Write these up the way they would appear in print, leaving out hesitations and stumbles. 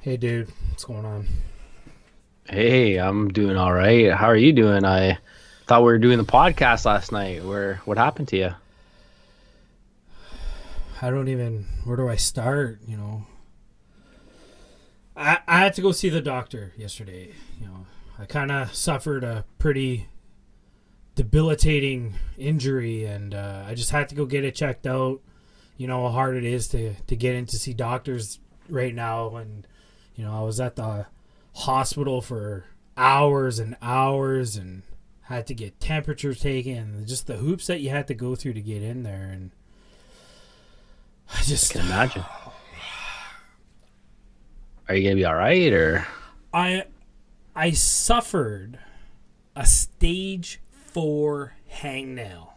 Hey dude, what's going on? Hey, I'm doing all right. How are you doing? I thought we were doing the podcast last night. What happened to you? Where do I start? I had to go see the doctor yesterday. I kind of suffered a pretty debilitating injury, and I just had to go get it checked out. You know how hard it is to get in to see doctors right now, and I was at the hospital for hours and hours, and had to get temperature taken, and just the hoops that you had to go through to get in there, and I I just can imagine. Are you gonna be all right or? I I suffered a stage 4 hangnail.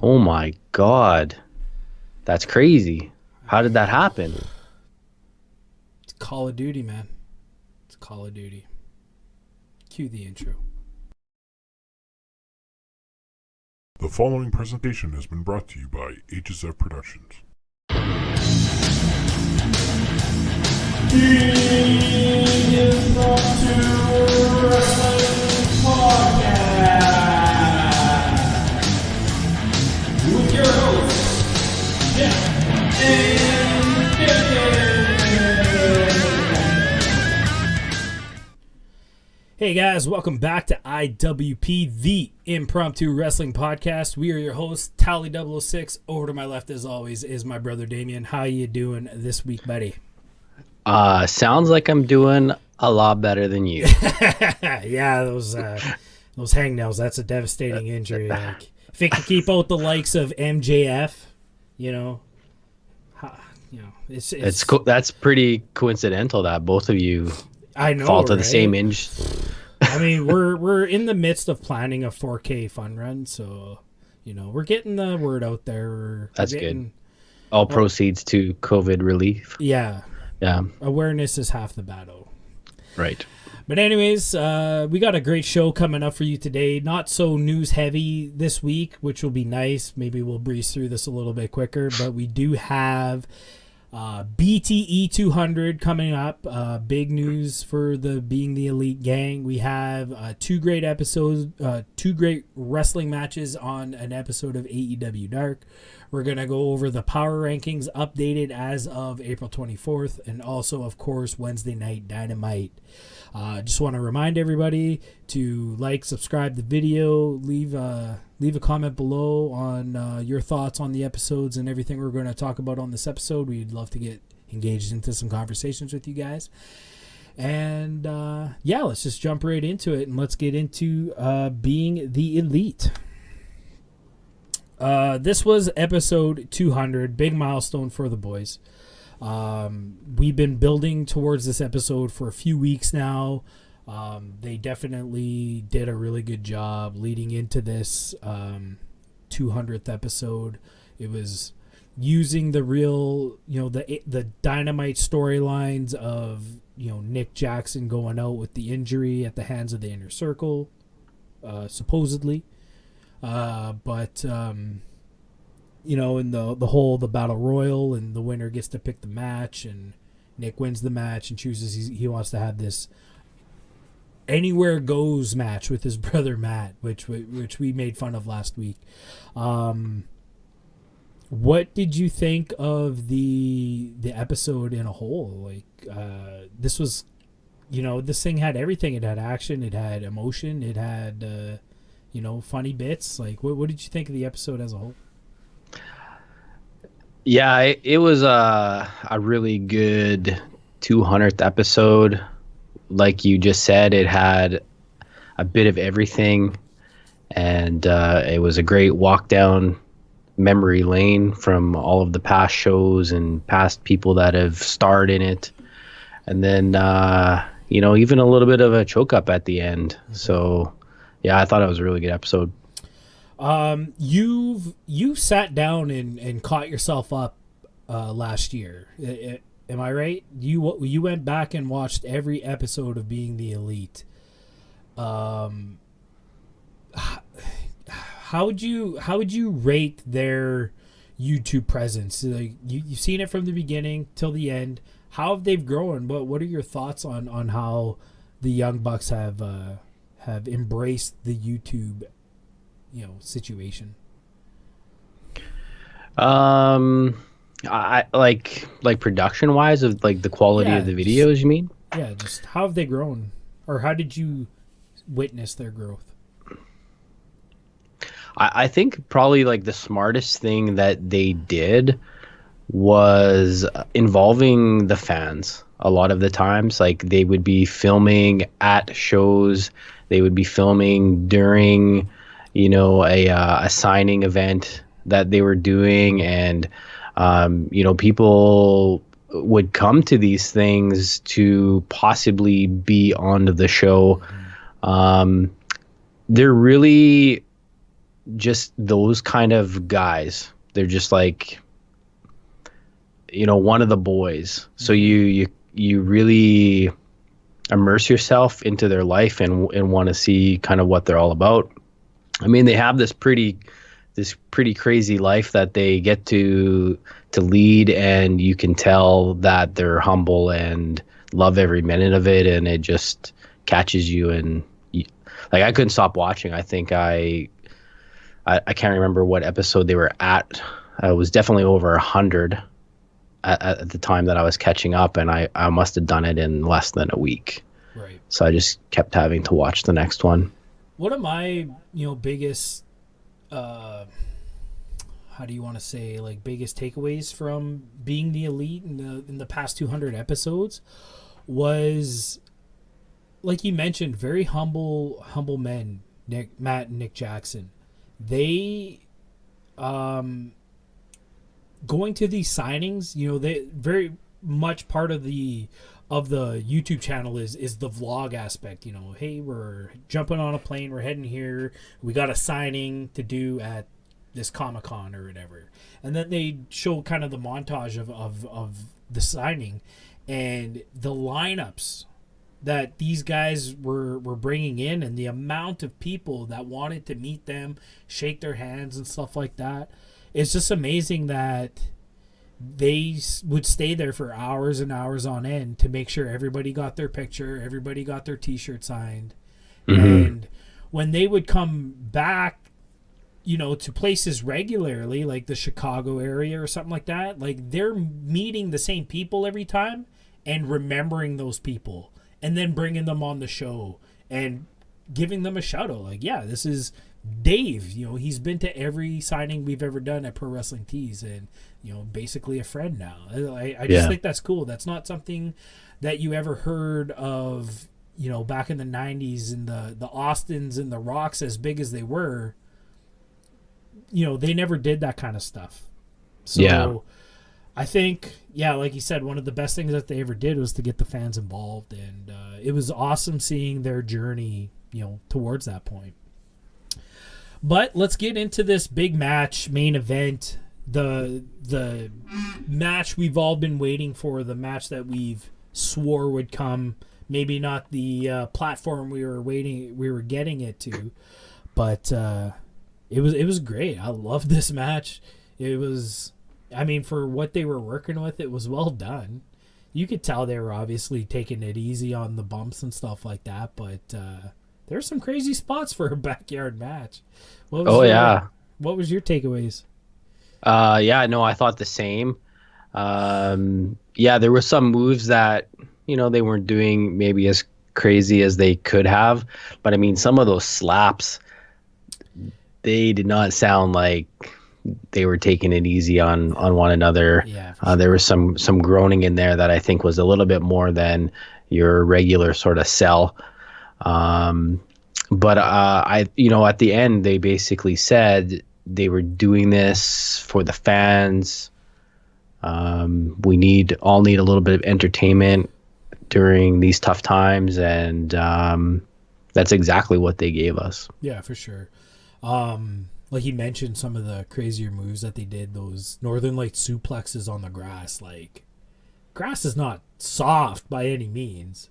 Oh my God, that's crazy. How did that happen? It's Call of Duty, man. It's Call of Duty. Cue the intro. The following presentation has been brought to you by HSF Productions. With your hosts, Jeff and Hey guys, welcome back to IWP, the Impromptu Wrestling Podcast. We are your hosts, Tally 006. Over to my left, as always, is my brother Damien. How you doing this week, buddy? Sounds like I'm doing a lot better than you. Yeah, those hangnails, that's a devastating injury. Like, if it can keep out the likes of MJF, you know, it's That's pretty coincidental that both of you I know, fall to right? the same inch. I mean, we're in the midst of planning a 4K fun run, so we're getting the word out there. That's we're good. All proceeds to COVID relief. Yeah, Yeah, awareness is half the battle. right. But anyways, we got a great show coming up for you today. Not so news heavy this week, which will be nice. Maybe we'll breeze through this a little bit quicker. But we do have BTE 200 coming up. Big news for the Being the Elite gang. We have two great episodes, two great wrestling matches on an episode of AEW Dark. We're going to go over the power rankings updated as of April 24th, and also, of course, Wednesday Night Dynamite. Just want to remind everybody to like, subscribe the video, leave a comment below on your thoughts on the episodes and everything we're going to talk about on this episode. We'd love to get engaged into some conversations with you guys. And yeah, let's just jump right into it, and let's get into Being the Elite. This was episode 200, big milestone for the boys. We've been building towards this episode for a few weeks now. They definitely did a really good job leading into this 200th episode. It was using the real, the Dynamite storylines of, Nick Jackson going out with the injury at the hands of the Inner Circle, supposedly. But in the battle royal, and the winner gets to pick the match, and Nick wins the match and chooses he wants to have this anywhere goes match with his brother Matt, which we made fun of last week. What did you think of the episode in a whole? Like, this was, this thing had everything. It had action, it had emotion, it had funny bits. Like, what did you think of the episode as a whole? Yeah, it was a really good 200th episode. Like you just said, it had a bit of everything, and it was a great walk down memory lane from all of the past shows and past people that have starred in it. And then, even a little bit of a choke up at the end. Mm-hmm. So, yeah, I thought it was a really good episode. You sat down and caught yourself up last year. Am I right? You went back and watched every episode of Being the Elite. How would you rate their YouTube presence? Like, you've seen it from the beginning till the end. how have they grown? What are your thoughts on how the Young Bucks have embraced the YouTube, situation? I like production wise of like the quality Yeah, of the videos, you mean? just how have they grown, or how did you witness their growth? I think probably like the smartest thing that they did was involving the fans a lot of the times. Like they would be filming at shows, they would be filming during, a signing event that they were doing, and people would come to these things to possibly be on the show. They're really just those kind of guys. They're just like, one of the boys. So you really immerse yourself into their life and want to see kind of what they're all about. I mean, they have this pretty crazy life that they get to lead, and you can tell that they're humble and love every minute of it, and it just catches you. And like, I couldn't stop watching. I think I can't remember what episode they were at. It was definitely over 100 at the time that I was catching up, and I must have done it in less than a week. Right. So I just kept having to watch the next one. One of my, biggest, how do you want to say, like, biggest takeaways from being the Elite in the past 200 episodes was, like you mentioned, very humble men, Matt and Nick Jackson. They, going to these signings, they very much part of the YouTube channel is the vlog aspect. Hey, we're jumping on a plane, we're heading here, we got a signing to do at this Comic-Con or whatever, and then they show kind of the montage of the signing and the lineups that these guys were bringing in, and the amount of people that wanted to meet them, shake their hands and stuff like that. It's just amazing that they would stay there for hours and hours on end to make sure everybody got their picture, everybody got their t-shirt signed. Mm-hmm. And when they would come back, to places regularly, like the Chicago area or something like that, like they're meeting the same people every time and remembering those people and then bringing them on the show and giving them a shout out. Like, yeah, this is Dave. He's been to every signing we've ever done at Pro Wrestling Tees, and basically a friend now. I just think that's cool. That's not something that you ever heard of, back in the 90s, and the Austins and the Rocks, as big as they were, they never did that kind of stuff. So I think, like you said, one of the best things that they ever did was to get the fans involved, and it was awesome seeing their journey, towards that point. But let's get into this big match, main event, the match we've all been waiting for, the match that we've swore would come. Maybe not the platform we were getting it to, but it was great. I loved this match. It was, for what they were working with, it was well done. You could tell they were obviously taking it easy on the bumps and stuff like that, but there's some crazy spots for a backyard match. What was your takeaways? I thought the same. There were some moves that, they weren't doing maybe as crazy as they could have. But some of those slaps, they did not sound like they were taking it easy on one another. Yeah, sure. There was some groaning in there that I think was a little bit more than your regular sort of sell. But at the end, they basically said they were doing this for the fans. We all need a little bit of entertainment during these tough times, and that's exactly what they gave us. Yeah, for sure. Like you mentioned, some of the crazier moves that they did, those Northern Lights suplexes on the grass. Like, grass is not soft by any means.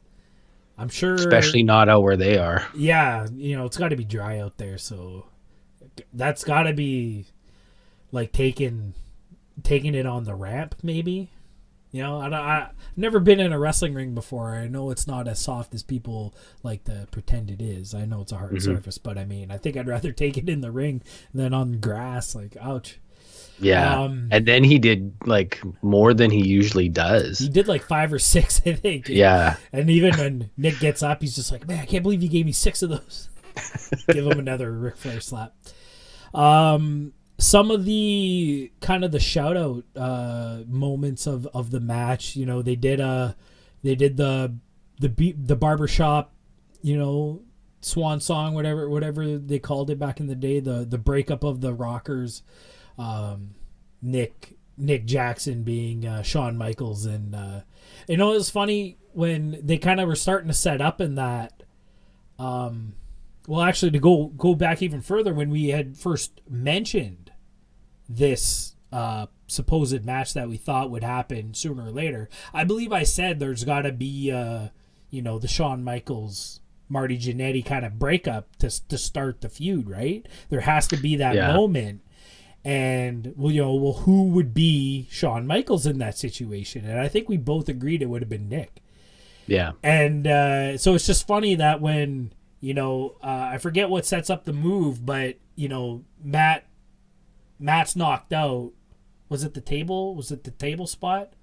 I'm sure, especially not out where they are. Yeah, it's got to be dry out there, so that's got to be like taking it on the ramp, maybe. You know, I've never been in a wrestling ring before. I know it's not as soft as people like to pretend it is. I know it's a hard surface, but I mean, I think I'd rather take it in the ring than on grass. Like, ouch. Yeah. And then he did like more than he usually does. He did like 5 or 6, I think. Yeah. And even when Nick gets up, he's just like, man, I can't believe you gave me 6 of those. Give him another Ric Flair slap. Some of the kind of the shout out moments of the match, you know, they did the barbershop, you know, swan song, whatever they called it back in the day, the breakup of the Rockers, Nick Jackson being Shawn Michaels, and you know, it was funny when they kind of were starting to set up in that. Well, actually, to go back even further, when we had first mentioned this supposed match that we thought would happen sooner or later, I believe I said there's got to be, you know, the Shawn Michaels Marty Jannetty kind of breakup to start the feud, right? There has to be that moment. And, well, you know, well, who would be Shawn Michaels in that situation? And I think we both agreed it would have been Nick. Yeah. And so it's just funny that when, you know, I forget what sets up the move, but, you know, Matt's knocked out. Was it the table? Was it the table spot?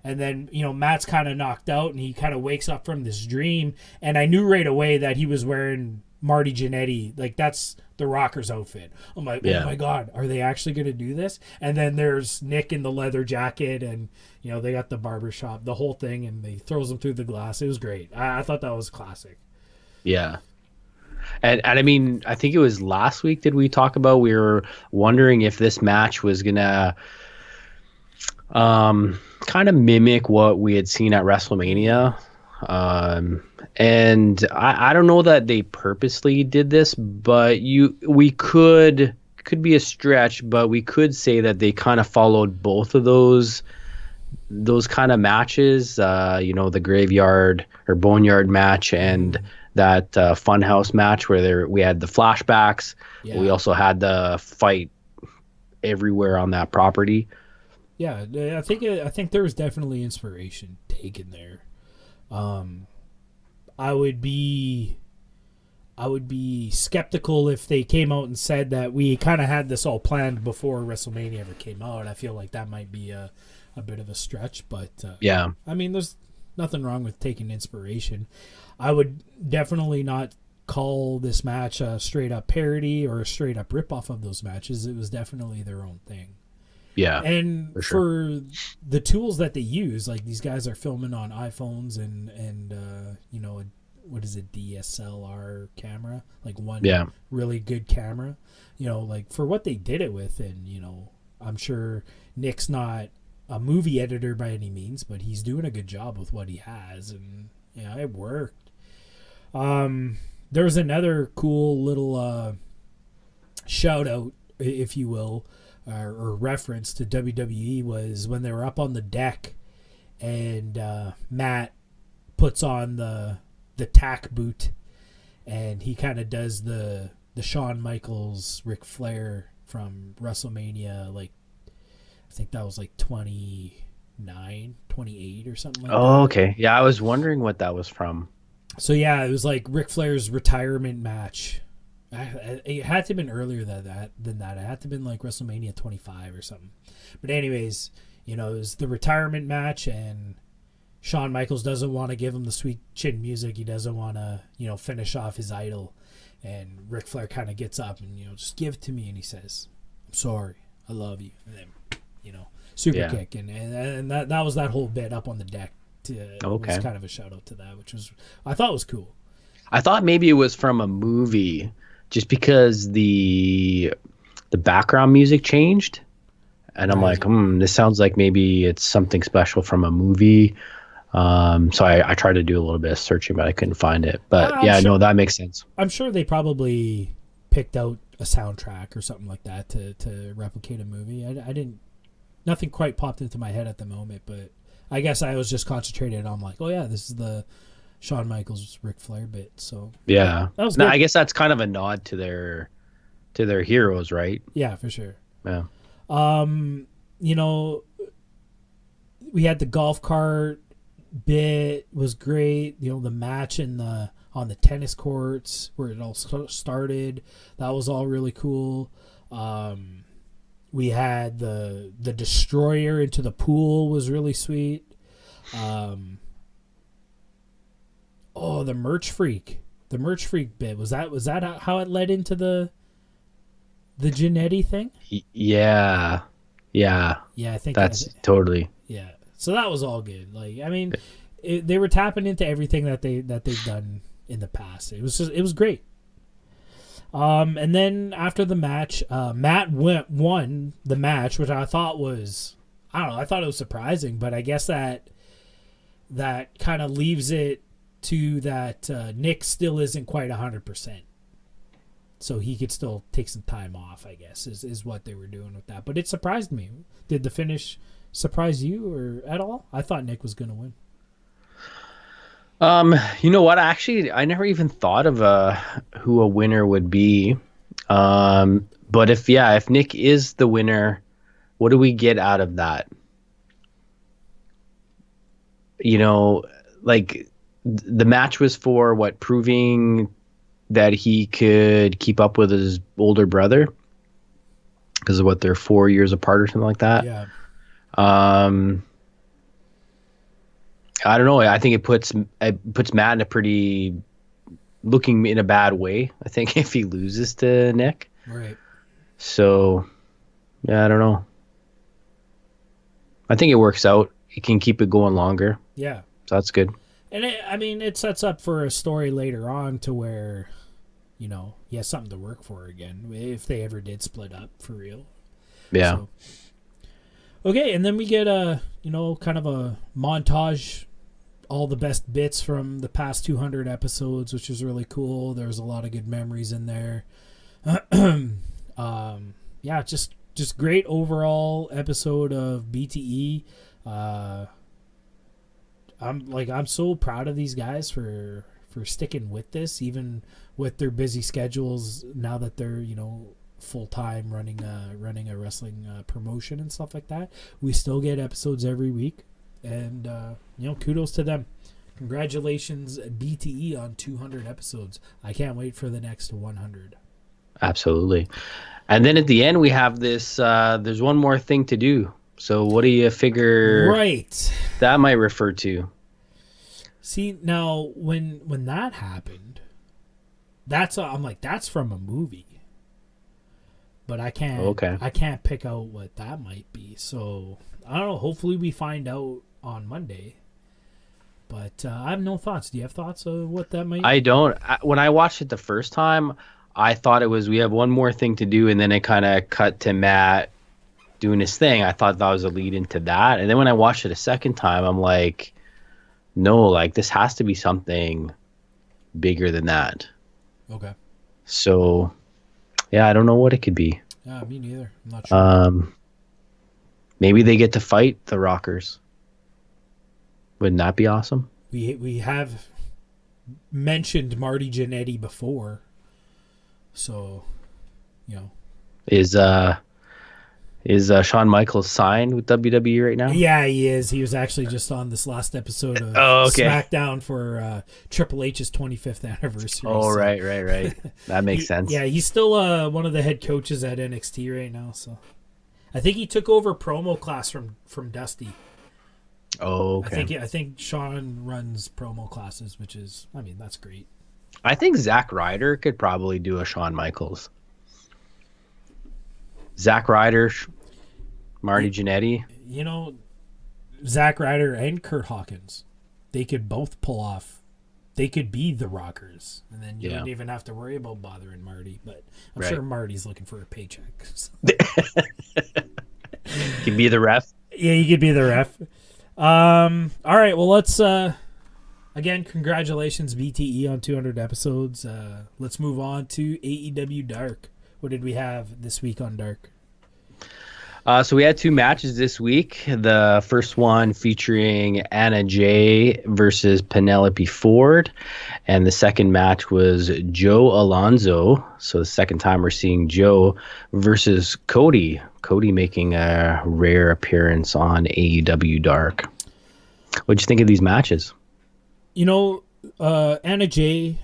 And then, you know, Matt's kind of knocked out and he kind of wakes up from this dream. And I knew right away that he was wearing Marty Jannetty. Like, that's the Rockers outfit. I'm like, oh my God, are they actually going to do this? And then there's Nick in the leather jacket and, you know, they got the barbershop, the whole thing, and they throws him through the glass. It was great. I thought that was classic. Yeah. And I mean, I think it was last week did we talk about, we were wondering if this match was going to kind of mimic what we had seen at WrestleMania. And I don't know that they purposely did this, but we could be a stretch, but we could say that they kind of followed both of those kind of matches, you know, the graveyard or boneyard match and that funhouse match where we had the flashbacks. Yeah. We also had the fight everywhere on that property. Yeah, I think there was definitely inspiration taken there. I would be skeptical if they came out and said that we kind of had this all planned before WrestleMania ever came out. I feel like that might be a bit of a stretch, but yeah. I mean, there's nothing wrong with taking inspiration. I would definitely not call this match a straight up parody or a straight up ripoff of those matches. It was definitely their own thing. Yeah. And for the tools that they use, like these guys are filming on iPhones and you know, what is it, DSLR camera, like one really good camera, you know, like for what they did it with. And, you know, I'm sure Nick's not a movie editor by any means, but he's doing a good job with what he has. And, yeah, it worked. There was another cool little shout out, if you will, or reference to WWE, was when they were up on the deck and Matt puts on the tack boot and he kind of does the Shawn Michaels Ric Flair from WrestleMania, like I think that was like 29, 28 or something like that. Oh, okay. Yeah, I was wondering what that was from. So yeah, it was like Ric Flair's retirement match. It had to have been earlier than that. It had to have been like WrestleMania 25 or something. But anyways, you know, it was the retirement match, and Shawn Michaels doesn't want to give him the sweet chin music. He doesn't want to, you know, finish off his idol. And Ric Flair kind of gets up and, you know, just give it to me. And he says, I'm sorry. I love you. And then, you know, super kick. And that was that whole bit up on the deck. It was kind of a shout out to that, which I thought was cool. I thought maybe it was from a movie just because the background music changed. And I'm like, this sounds like maybe it's something special from a movie. So I tried to do a little bit of searching, but I couldn't find it. But no, that makes sense. I'm sure they probably picked out a soundtrack or something like that to replicate a movie. I didn't, nothing quite popped into my head at the moment, but I guess I was just concentrated on like, oh yeah, this is the Shawn Michaels Ric Flair bit. So yeah, that was good. I guess that's kind of a nod to their heroes, right? Yeah, for sure. Yeah. You know, we had the golf cart bit was great. You know, the match on the tennis courts where it all started. That was all really cool. We had the destroyer into the pool was really sweet. The merch freak. The merch freak bit. Was that how it led into the Jannetty thing? Yeah. Yeah, I think that's totally. Yeah. So that was all good. Like, I mean, they were tapping into everything that they've done in the past. It was great. And then after the match, Matt won the match, which I thought was, I don't know, I thought it was surprising, but I guess that kind of leaves it to that Nick still isn't quite 100%. So he could still take some time off, I guess, is what they were doing with that. But it surprised me. Did the finish surprise you or at all? I thought Nick was going to win. You know what? Actually, I never even thought of who a winner would be. But if Nick is the winner, what do we get out of that? You know, like the match was for what, proving that he could keep up with his older brother because of what, they're 4 years apart or something like that. Yeah. I don't know. I think it puts Matt looking in a bad way, I think, if he loses to Nick. Right. So, yeah, I don't know. I think it works out. He can keep it going longer. Yeah. So that's good. And it sets up for a story later on to where, you know, he has something to work for again if they ever did split up for real. Yeah. So, okay, and then we get kind of a montage, all the best bits from the past 200 episodes, which is really cool. There's a lot of good memories in there. Just great overall episode of BTE. I'm so proud of these guys for sticking with this, even with their busy schedules now that they're, you know, full-time running a wrestling promotion and stuff like that. We still get episodes every week, and kudos to them. Congratulations, BTE, on 200 episodes. I can't wait for the next 100. Absolutely. And then at the end we have this there's one more thing to do. So what do you figure that might refer to? See, now when that happened, I'm like, that's from a movie. But I can't pick out what that might be. So I don't know. Hopefully we find out on Monday. But I have no thoughts. Do you have thoughts of what that might be? I don't. When I watched it the first time, I thought it was, we have one more thing to do, and then it kind of cut to Matt doing his thing. I thought that was a lead into that. And then when I watched it a second time, I'm like, no, like this has to be something bigger than that. Okay. So, yeah, I don't know what it could be. Yeah, me neither. I'm not sure. Maybe they get to fight the Rockers. Wouldn't that be awesome? We have mentioned Marty Jannetty before, so you know. Is Shawn Michaels Sign with WWE right now? Yeah, he is. He was actually just on this last episode of SmackDown for Triple H's 25th anniversary. Oh, so. Right. That makes sense. Yeah, he's still one of the head coaches at NXT right now. So I think he took over promo class from Dusty. Oh, okay. I think Shawn runs promo classes, which is, I mean, that's great. I think Zack Ryder could probably do a Shawn Michaels. Zack Ryder, Marty Jannetty. You know, Zack Ryder and Kurt Hawkins, they could both pull off. They could be the Rockers, and then you wouldn't even have to worry about bothering Marty. But I'm sure Marty's looking for a paycheck. So. Could be the ref. Yeah, you could be the ref. All right, well, let's again, congratulations BTE on 200 episodes. Let's move on to AEW Dark. What did we have this week on Dark? So we had two matches this week. The first one featuring Anna Jay versus Penelope Ford. And the second match was Joe Alonzo. So the second time we're seeing Joe versus Cody. Cody making a rare appearance on AEW Dark. What'd you think of these matches? Anna Jay,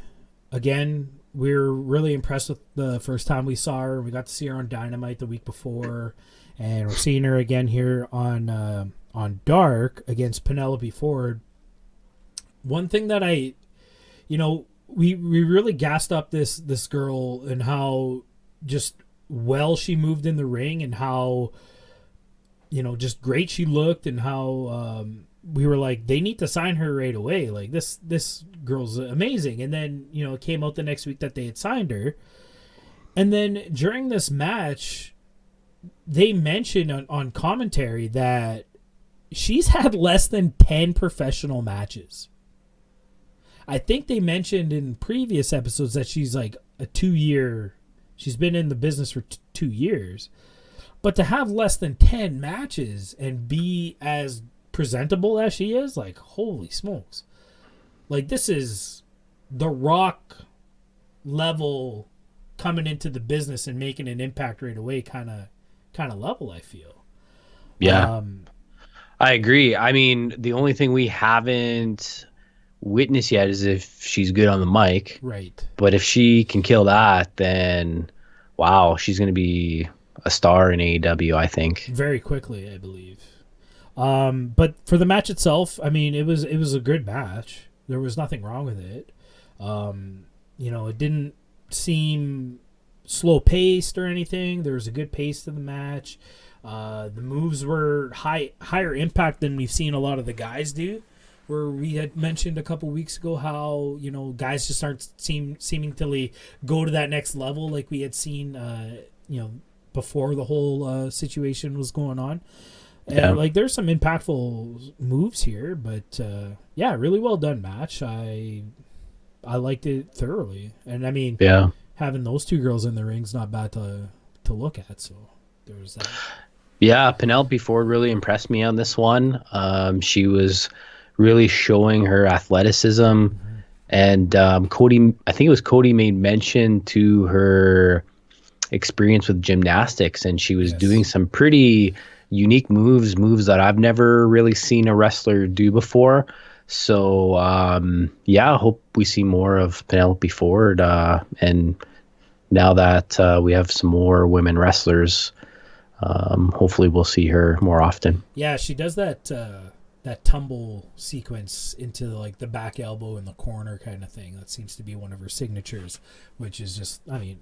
again, we're really impressed with the first time we saw her. We got to see her on Dynamite the week before. And we're seeing her again here on Dark against Penelope Ford. One thing that we really gassed up this girl and how just well she moved in the ring and how, just great she looked and how we were like, they need to sign her right away. Like this girl's amazing. And then, it came out the next week that they had signed her. And then during this match, they mentioned on commentary that she's had less than 10 professional matches. I think they mentioned in previous episodes that she's like she's been in the business for 2 years. But to have less than 10 matches and be as presentable as she is, like, holy smokes. Like, this is the Rock level coming into the business and making an impact right away kind of level, I feel. Yeah, I agree. I mean, the only thing we haven't witnessed yet is if she's good on the mic. Right. But if she can kill that, then wow, she's going to be a star in AEW, I think. Very quickly, I believe. But for the match itself, I mean, it was a good match. There was nothing wrong with it. It didn't seem slow paced or anything. There was a good pace to the match. The moves were higher impact than we've seen a lot of the guys do, where we had mentioned a couple weeks ago how guys just aren't seemingly go to that next level like we had seen before the whole situation was going on. And like there's some impactful moves here, but really well done match. I liked it thoroughly, and I mean having those two girls in the ring's not bad to look at. So there's that. Yeah, Penelope Ford really impressed me on this one. She was really showing her athleticism, and Cody, I think it was Cody, made mention to her experience with gymnastics, and she was doing some pretty unique moves that I've never really seen a wrestler do before. So I hope we see more of Penelope Ford, and now that we have some more women wrestlers, hopefully we'll see her more often. Yeah, she does that tumble sequence into like the back elbow in the corner kind of thing. That seems to be one of her signatures, which is just, I mean,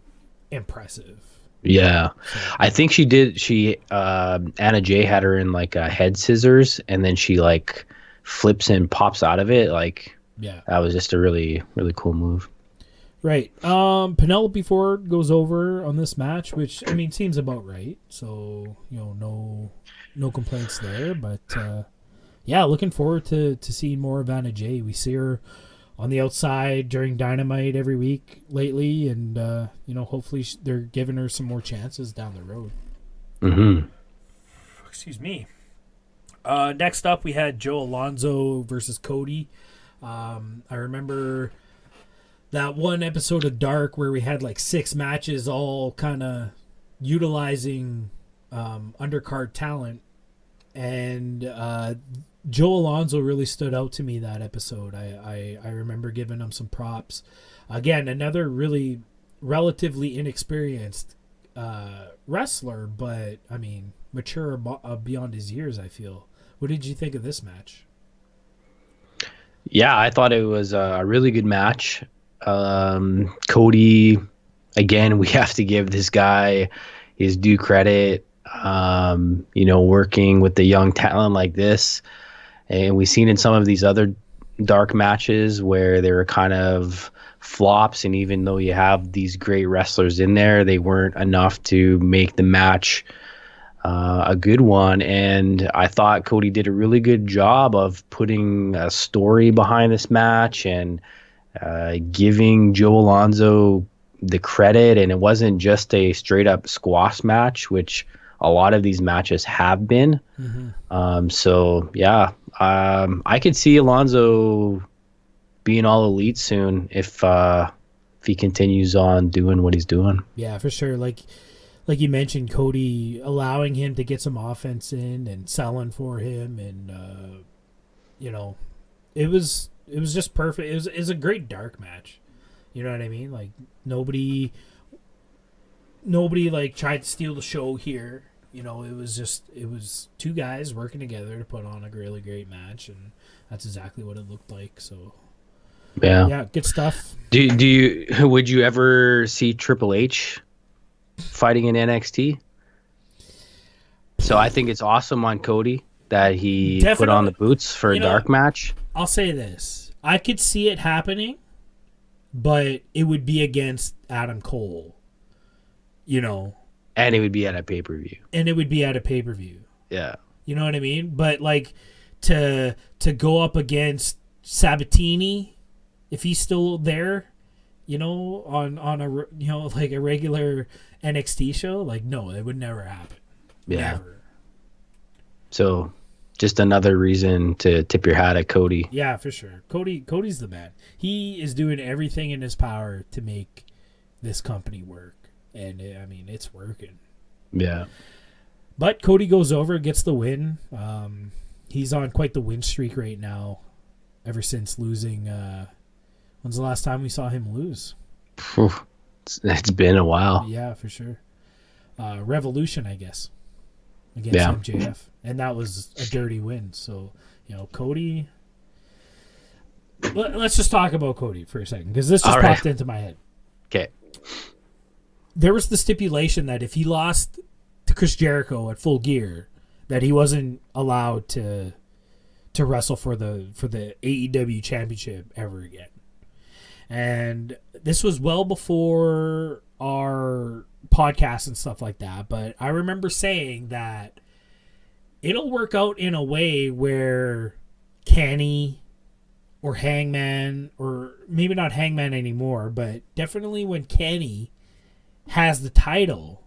impressive. Yeah, so, I think she did. Anna Jay had her in like a head scissors, and then she like flips and pops out of it. Like, that was just a really, really cool move. Right. Penelope Ford goes over on this match, which I mean seems about right. So no complaints there. But looking forward to seeing more of Anna Jay. We see her on the outside during Dynamite every week lately, and hopefully they're giving her some more chances down the road. Mm-hmm. Excuse me. Next up, we had Joe Alonzo versus Cody. I remember that one episode of Dark where we had like 6 matches, all kind of utilizing undercard talent, and Joe Alonzo really stood out to me that episode. I remember giving him some props. Again, another really relatively inexperienced wrestler, but I mean mature beyond his years, I feel. What did you think of this match? Yeah, I thought it was a really good match. Cody, again, we have to give this guy his due credit. Working with the young talent like this. And we've seen in some of these other Dark matches where they were kind of flops, and even though you have these great wrestlers in there, they weren't enough to make the match a good one. And I thought Cody did a really good job of putting a story behind this match and giving Joe Alonzo the credit. And it wasn't just a straight up squash match, which a lot of these matches have been. So yeah, I could see Alonzo being all elite soon if he continues on doing what he's doing. Yeah, for sure. Like you mentioned, Cody allowing him to get some offense in and selling for him, and it was just perfect. It was a great dark match. You know what I mean? Like nobody like tried to steal the show here. It was two guys working together to put on a really great match, and that's exactly what it looked like. So yeah, good stuff. Would you ever see Triple H fighting in NXT? So I think it's awesome on Cody that he put on the boots for a dark match. I'll say this. I could see it happening, but it would be against Adam Cole. And it would be at a pay-per-view. Yeah. You know what I mean? But like to go up against Sabatini, if he's still there, on a like a regular NXT show, like no, it would never happen. Yeah. Never. So just another reason to tip your hat at Cody. Yeah, for sure. Cody's the man. He is doing everything in his power to make this company work. And I mean, it's working. Yeah. But Cody goes over, gets the win. He's on quite the win streak right now, ever since losing. When's the last time we saw him lose? It's been a while. Yeah, for sure. Revolution, I guess, against MJF. And that was a dirty win. So, Cody. Let's just talk about Cody for a second, because this just popped into my head. Okay. There was the stipulation that if he lost to Chris Jericho at Full Gear, that he wasn't allowed to wrestle for the AEW Championship ever again. And this was well before our podcast and stuff like that, but I remember saying that it'll work out in a way where Kenny or Hangman, or maybe not Hangman anymore, but definitely when Kenny has the title,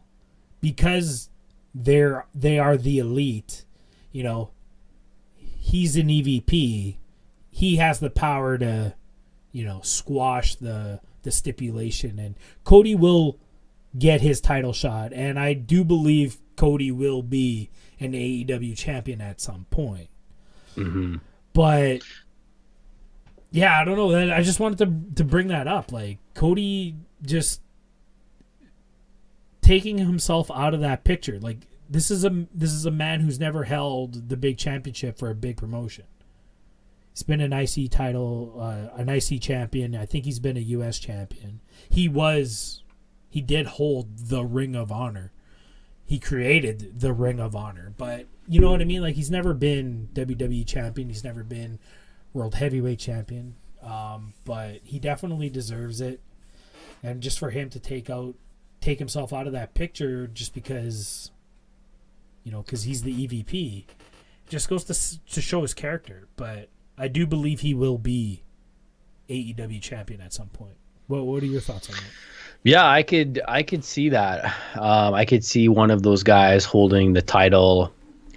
because they are the elite, he's an EVP, he has the power to squash the stipulation, and Cody will get his title shot, and I do believe Cody will be an AEW champion at some point. But yeah, I don't know, I just wanted to bring that up. Like Cody just taking himself out of that picture. Like this is a man who's never held the big championship for a big promotion. He's been an IC title, an IC champion. I think he's been a US champion. He did hold the Ring of Honor. He created the Ring of Honor, but you know what I mean? Like he's never been WWE champion. He's never been World Heavyweight champion. But he definitely deserves it. And just for him to take himself out of that picture just because, because he's the EVP, just goes to show his character. But I do believe he will be AEW champion at some point. What are your thoughts on that? Yeah, I could see that. I could see one of those guys holding the title,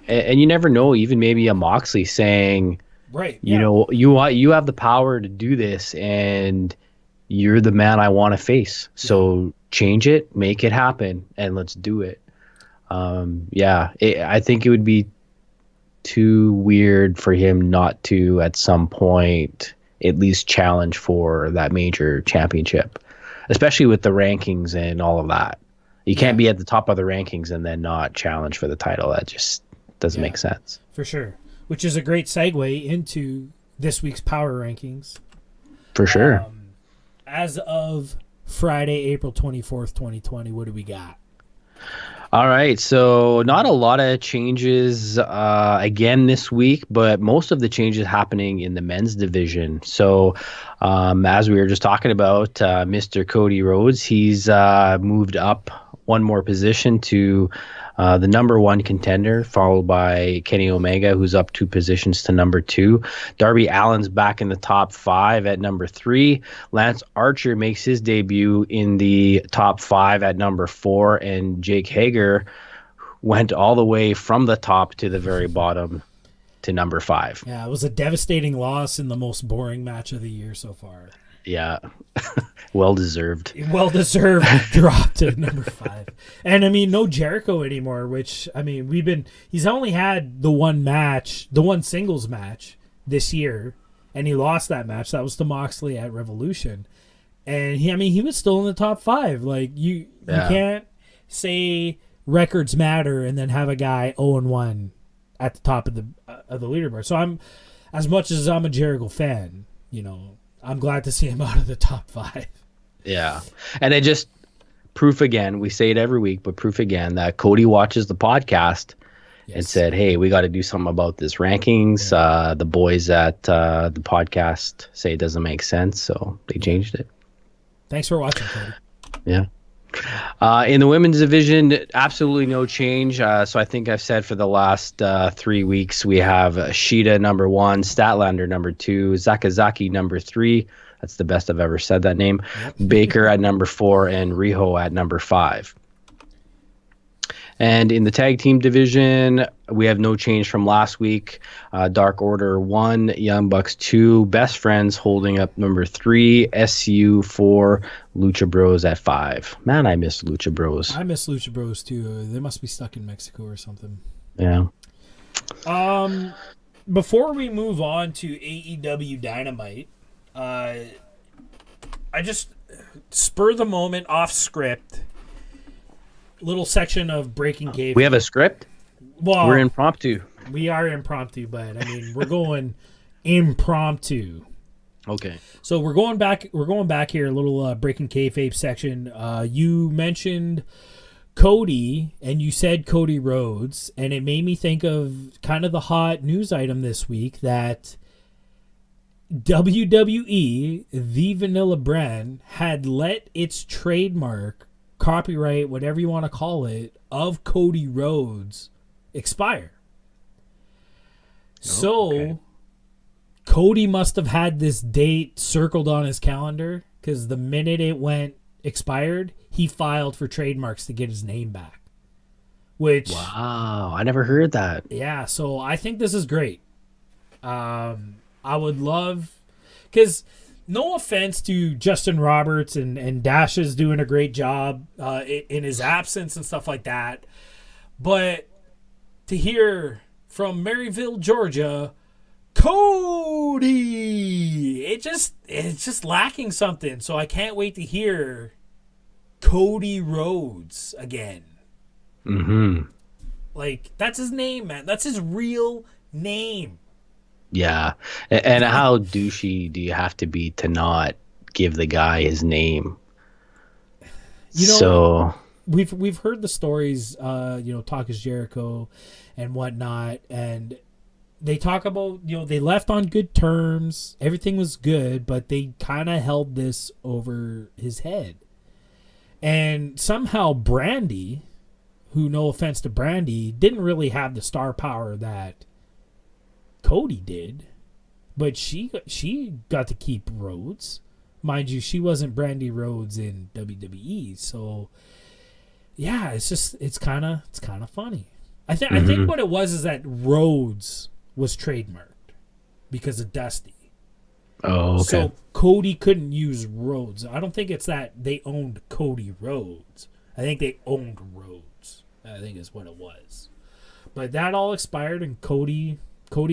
and you never know. Even maybe a Moxley saying, "Right, you have the power to do this, and you're the man I want to face. So change it, make it happen, and let's do it." I think it would be too weird for him not to at some point at least challenge for that major championship, especially with the rankings and all of that. You can't be at the top of the rankings and then not challenge for the title. That just doesn't make sense. For sure. Which is a great segue into this week's power rankings. For sure. As of Friday, April 24th, 2020, what do we got? All right, so not a lot of changes again this week, but most of the changes happening in the men's division. So as we were just talking about, Mr. Cody Rhodes, he's moved up one more position to the number one contender, followed by Kenny Omega, who's up 2 positions to number 2. Darby Allin's back in the top 5 at number 3. Lance Archer makes his debut in the top 5 at number 4, and Jake Hager went all the way from the top to the very bottom to number 5. Yeah, it was a devastating loss in the most boring match of the year so far. Yeah. Well deserved. Well deserved drop to number 5. And I mean, no Jericho anymore, which, I mean, he's only had the one singles match this year, and he lost that match. That was to Moxley at Revolution. And he was still in the top 5. Like, you can't say records matter and then have a guy 0-1 at the top of the leaderboard. So as much as I'm a Jericho fan, I'm glad to see him out of the top 5. Yeah. And it just proof again, we say it every week, but proof again that Cody watches the podcast and said, hey, we got to do something about this rankings. Yeah. The boys at the podcast say it doesn't make sense, so they changed it. Thanks for watching, Cody. Yeah. In the women's division, absolutely no change. So I think I've said for the last 3 weeks, we have Shida number 1, Statlander number 2, Zakazaki number 3. That's the best I've ever said that name. Yep. Baker at number 4 and Riho at number 5. And in the tag team division, we have no change from last week. Dark Order 1, Young Bucks 2, Best Friends holding up number 3, SU 4, Lucha Bros at 5. Man, I miss Lucha Bros. I miss Lucha Bros too. They must be stuck in Mexico or something. Yeah. Before we move on to AEW Dynamite, I just spur the moment off script. Little section of Breaking Cave. We have a script? Well, we're impromptu. We are impromptu, but I mean, we're going impromptu. Okay. So we're going back here, a little Breaking Kayfabe section. You mentioned Cody, and you said Cody Rhodes, and it made me think of kind of the hot news item this week that WWE, the Vanilla brand, had let its trademark, copyright, whatever you want to call it, of Cody Rhodes expire. So Cody must have had this date circled on his calendar, because the minute it went expired, he filed for trademarks to get his name back. Which, wow, I never heard that. Yeah, so I think this is great. I would love, because no offense to Justin Roberts, and Dash is doing a great job in his absence and stuff like that, but to hear from Maryville, Georgia, Cody, it's just lacking something. So I can't wait to hear Cody Rhodes again. Mm-hmm. Like, that's his name, man. That's his real name. Yeah. And how douchey do you have to be to not give the guy his name? We've heard the stories, Talk is Jericho and whatnot, and they talk about, they left on good terms, everything was good, but they kind of held this over his head. And somehow Brandy, who, no offense to Brandy, didn't really have the star power that Cody did, but she got to keep Rhodes. Mind you, she wasn't Brandy Rhodes in WWE, so yeah, it's kind of funny. I think what it was is that Rhodes was trademarked because of Dusty. Oh, okay. So Cody couldn't use Rhodes. I don't think it's that they owned Cody Rhodes. I think they owned Rhodes. I think is what it was. But that all expired, and Cody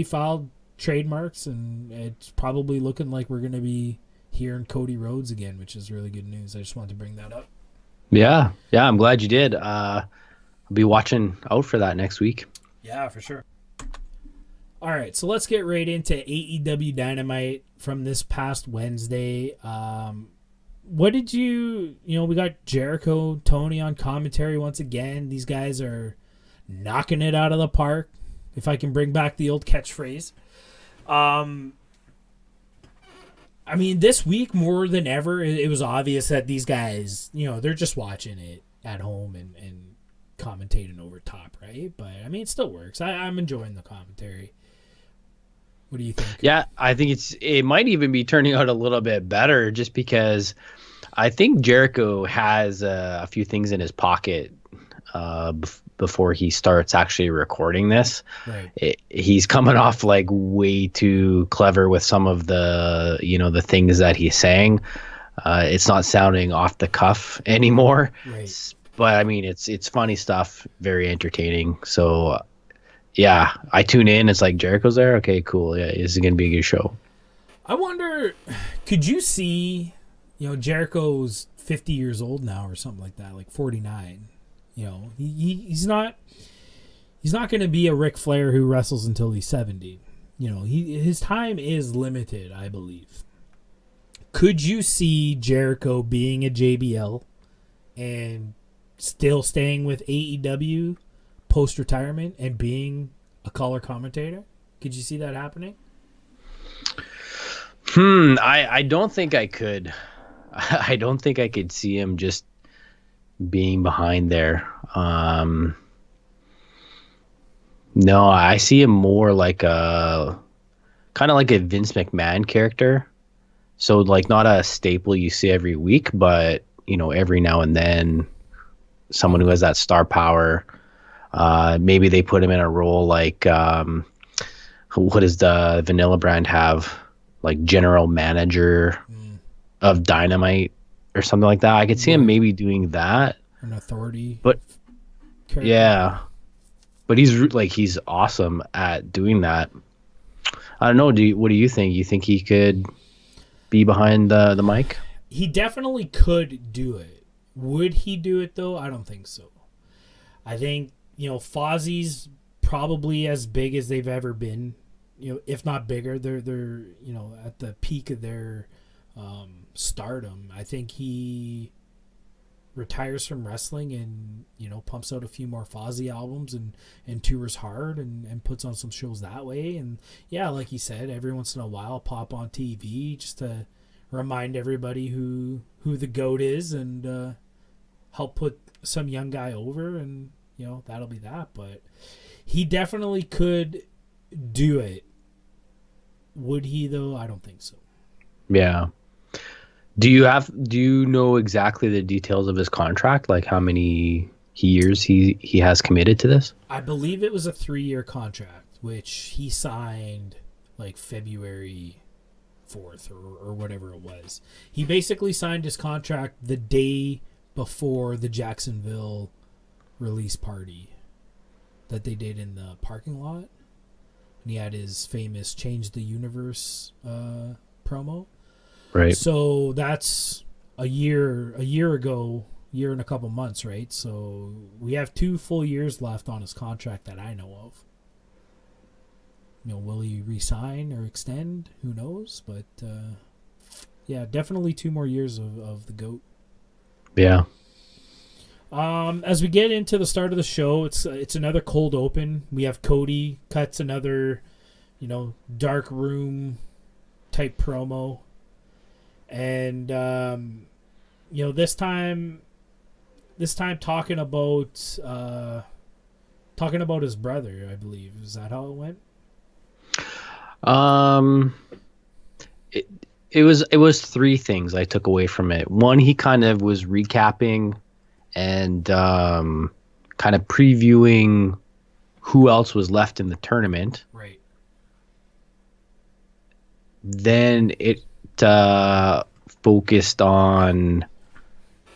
filed trademarks, and it's probably looking like we're going to be hearing Cody Rhodes again, which is really good news. I just wanted to bring that up. Yeah, I'm glad you did. I'll be watching out for that next week. Yeah, for sure. All right, so let's get right into AEW Dynamite from this past Wednesday. What did we got Jericho, Tony on commentary once again. These guys are knocking it out of the park, if I can bring back the old catchphrase. This week more than ever, it was obvious that these guys, they're just watching it at home and commentating over top, right? But it still works. I'm enjoying the commentary. What do you think? Yeah, I think it might even be turning out a little bit better, just because I think Jericho has a few things in his pocket before he starts actually recording this. Right. He's coming off like way too clever with some of the the things that he's saying. It's not sounding off the cuff anymore. Right. But I mean, it's funny stuff, very entertaining. So yeah, I tune in. It's like Jericho's there. Okay, cool. Yeah, this is gonna be a good show. I wonder, could you see, Jericho's 50 years old now or something like that, like 49. He's not going to be a Ric Flair who wrestles until he's 70. His time is limited, I believe. Could you see Jericho being a JBL and still staying with AEW post-retirement and being a color commentator? Could you see that happening? I don't think I could. I don't think I could see him just being behind there. No, I see him more like a kind of like a Vince McMahon character. So like not a staple you see every week, but every now and then someone who has that star power. Maybe they put him in a role like what does the Vanilla brand have? Like general manager of Dynamite or something like that. I could see him maybe doing that. An authority. But character. yeah, but he's awesome at doing that. I don't know. What do you think? You think he could be behind the mic? He definitely could do it. Would he do it though? I don't think so. I think Fozzie's probably as big as they've ever been. If not bigger. They're at the peak of their stardom. I think he retires from wrestling and pumps out a few more Fozzy albums and tours hard and puts on some shows that way. And yeah, like you said, every once in a while pop on TV just to remind everybody who the GOAT is and help put some young guy over, and that'll be that. But he definitely could do it. Would he though? I don't think so. Yeah. Do you know exactly the details of his contract? Like how many years he has committed to this? I believe it was a 3-year contract, which he signed like February 4th or whatever it was. He basically signed his contract the day before the Jacksonville release party that they did in the parking lot. And he had his famous Change the Universe promo. Right. So that's a year ago, year and a couple months, right? So we have 2 full years left on his contract that I know of. Will he resign or extend? Who knows? But yeah, definitely 2 more years of the GOAT. Yeah. As we get into the start of the show, it's another cold open. We have Cody cuts another, dark room type promo, and this time talking about his brother, I believe. Is that how it went? It was 3 things I took away from it. One, he kind of was recapping and kind of previewing who else was left in the tournament. Right. Then it focused on,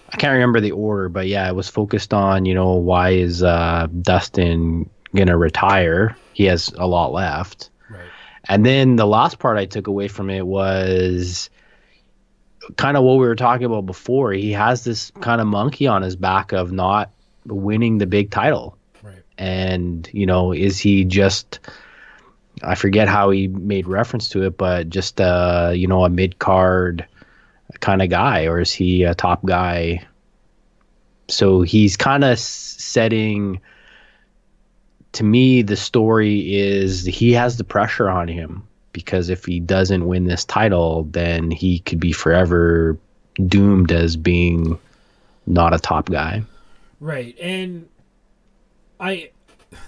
I can't remember the order, but yeah, it was focused on, why is Dustin gonna retire? He has a lot left. Right. And then the last part I took away from it was kind of what we were talking about before. He has this kind of monkey on his back of not winning the big title. Right. And, is he just, I forget how he made reference to it, but just, a mid-card kind of guy, or is he a top guy? So he's kind of setting, to me, the story is he has the pressure on him. Because if he doesn't win this title, then he could be forever doomed as being not a top guy. Right. And the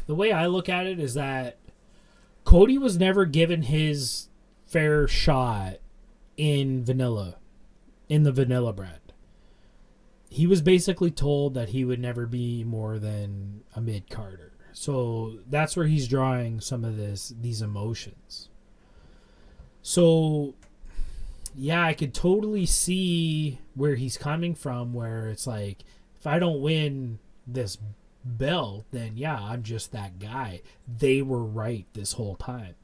way I look at it is that Cody was never given his fair shot in the Vanilla brand. he was basically told that he would never be more than a mid-carder. So that's where he's drawing some of these emotions. So, yeah, I could totally see where he's coming from, where it's like, if I don't win this belt, then yeah, I'm just that guy. They were right this whole time.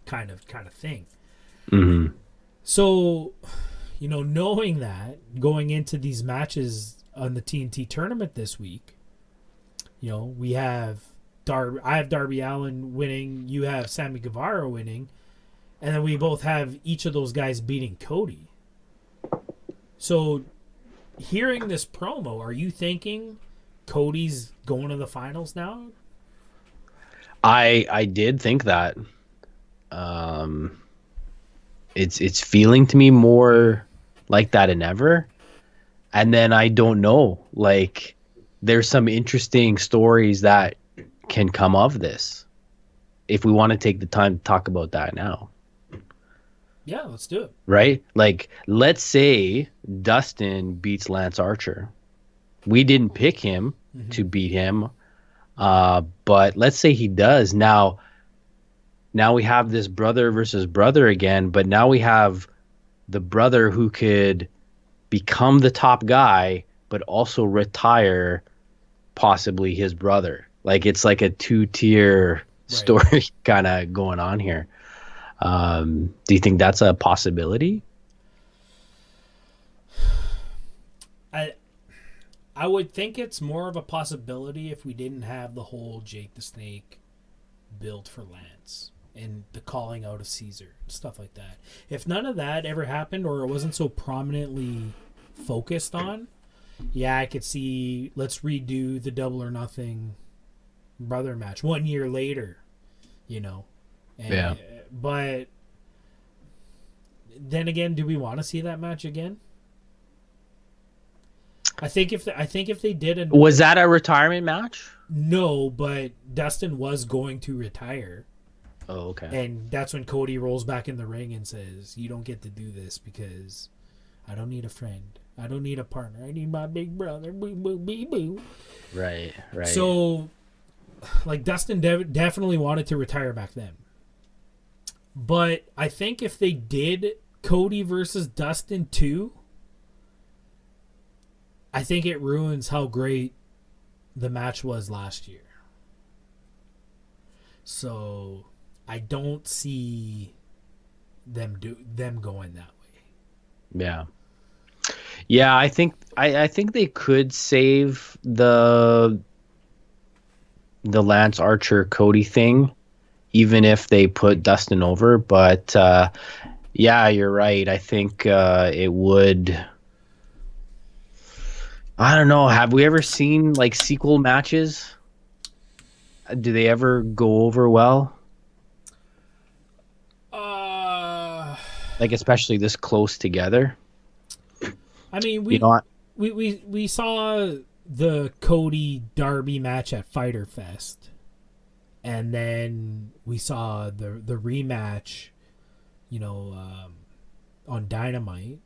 Kind of thing. Mm-hmm. So, knowing that, going into these matches on the TNT tournament this week, we have I have Darby Allin winning, you have Sammy Guevara winning, and then we both have each of those guys beating Cody. So, hearing this promo, are you thinking Cody's going to the finals now? I did think that. It's feeling to me more like that than ever. And then I don't know, like, there's some interesting stories that can come of this if we want to take the time to talk about that now. Yeah, let's do it. Right? Like, let's say Dustin beats Lance Archer. We didn't pick him to beat him, but let's say he does. Now we have this brother versus brother again, but now we have the brother who could become the top guy, but also retire possibly his brother. Like, it's like a 2-tier story kind of going on here. Do you think that's a possibility? I would think it's more of a possibility if we didn't have the whole Jake the Snake build for Lance and the calling out of Caesar, stuff like that. If none of that ever happened, or it wasn't so prominently focused on, yeah, I could see, let's redo the Double or Nothing brother match 1 year later, Yeah. But then again, do we want to see that match again? I think if they did Was that a retirement match? No, but Dustin was going to retire. Oh, okay. And that's when Cody rolls back in the ring and says, "You don't get to do this because I don't need a friend. I don't need a partner. I need my big brother." Boo, boo, boo, boo. Right. So, like, Dustin definitely wanted to retire back then. But I think if they did Cody versus Dustin 2, I think it ruins how great the match was last year. So I don't see them going that way. Yeah. I think they could save the Lance Archer Cody thing, even if they put Dustin over. But yeah, you're right. I think it would. I don't know. Have we ever seen like sequel matches? Do they ever go over well? Like, especially this close together. I mean, we saw the Cody Darby match at Fyter Fest, and then we saw the rematch, on Dynamite.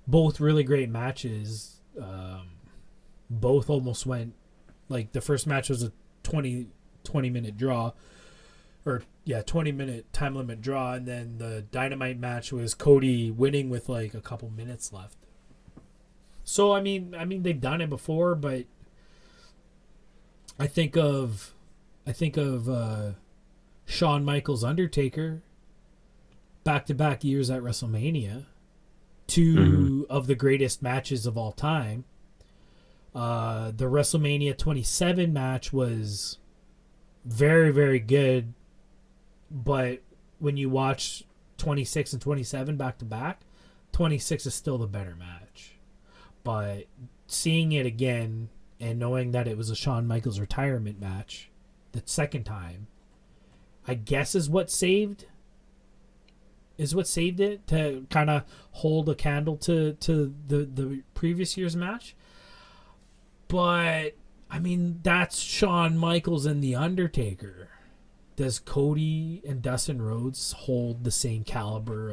Both really great matches. Both almost went, like, the first match was a 20 minute draw, or 20 minute time limit draw, and then the Dynamite match was Cody winning with like a couple minutes left. So I mean they've done it before, but I think of Shawn Michaels Undertaker, back-to-back years at WrestleMania, two of the greatest matches of all time. The WrestleMania 27 match was very, very good, but when you watch 26 and 27 back to back, 26 is still the better match. But seeing it again and knowing that it was a Shawn Michaels retirement match the second time, I guess is what saved it, to kind of hold a candle to the previous year's match. But I mean, that's Shawn Michaels and The Undertaker. Does Cody and Dustin Rhodes hold the same caliber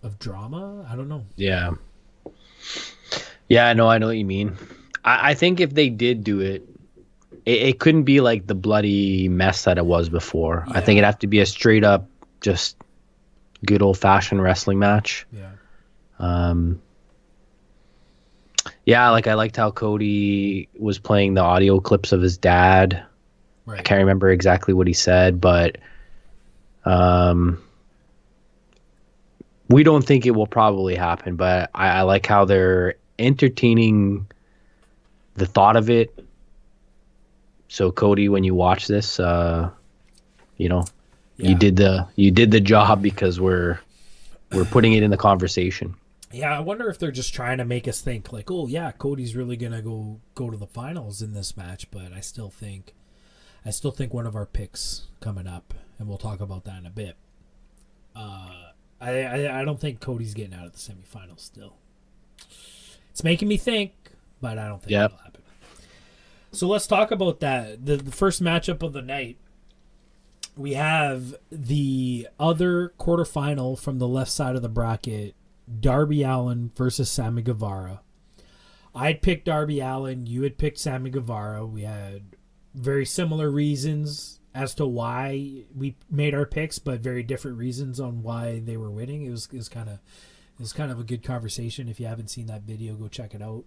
of drama? I don't know. Yeah. Yeah, no, I know what you mean. I think if they did do it, it couldn't be like the bloody mess that it was before. I think it'd have to be a straight up, just good old fashioned wrestling match. Yeah. Yeah, like I liked how Cody was playing the audio clips of his dad. Right. I can't remember exactly what he said, but we don't think it will probably happen. But I like how they're entertaining the thought of it. So Cody, when you watch this, you did the job, because we're putting it in the conversation. Yeah, I wonder if they're just trying to make us think like, oh yeah, Cody's really gonna go to the finals in this match. But I still think one of our picks coming up, and we'll talk about that in a bit. I don't think Cody's getting out of the semifinals still. It's making me think, but I don't think it'll happen. So let's talk about that. The first matchup of the night. We have the other quarterfinal from the left side of the bracket. Darby Allin versus Sammy Guevara. I'd picked Darby Allin. You had picked Sammy Guevara. We had very similar reasons as to why we made our picks, but very different reasons on why they were winning. It was kind of a good conversation. If you haven't seen that video, go check it out.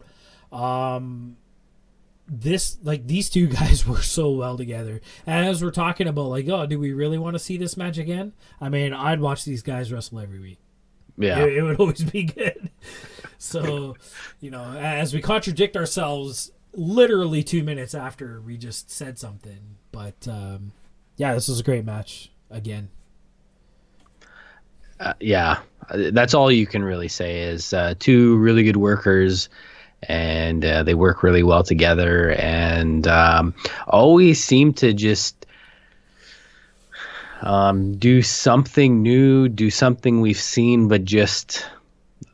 These two guys were so well together. And as we're talking about, like, oh, do we really want to see this match again? I mean, I'd watch these guys wrestle every week. Yeah, it would always be good. So, as we contradict ourselves literally 2 minutes after we just said something. But, this was a great match again. That's all you can really say is two really good workers, and they work really well together, and always seem to just do something new, do something we've seen, but just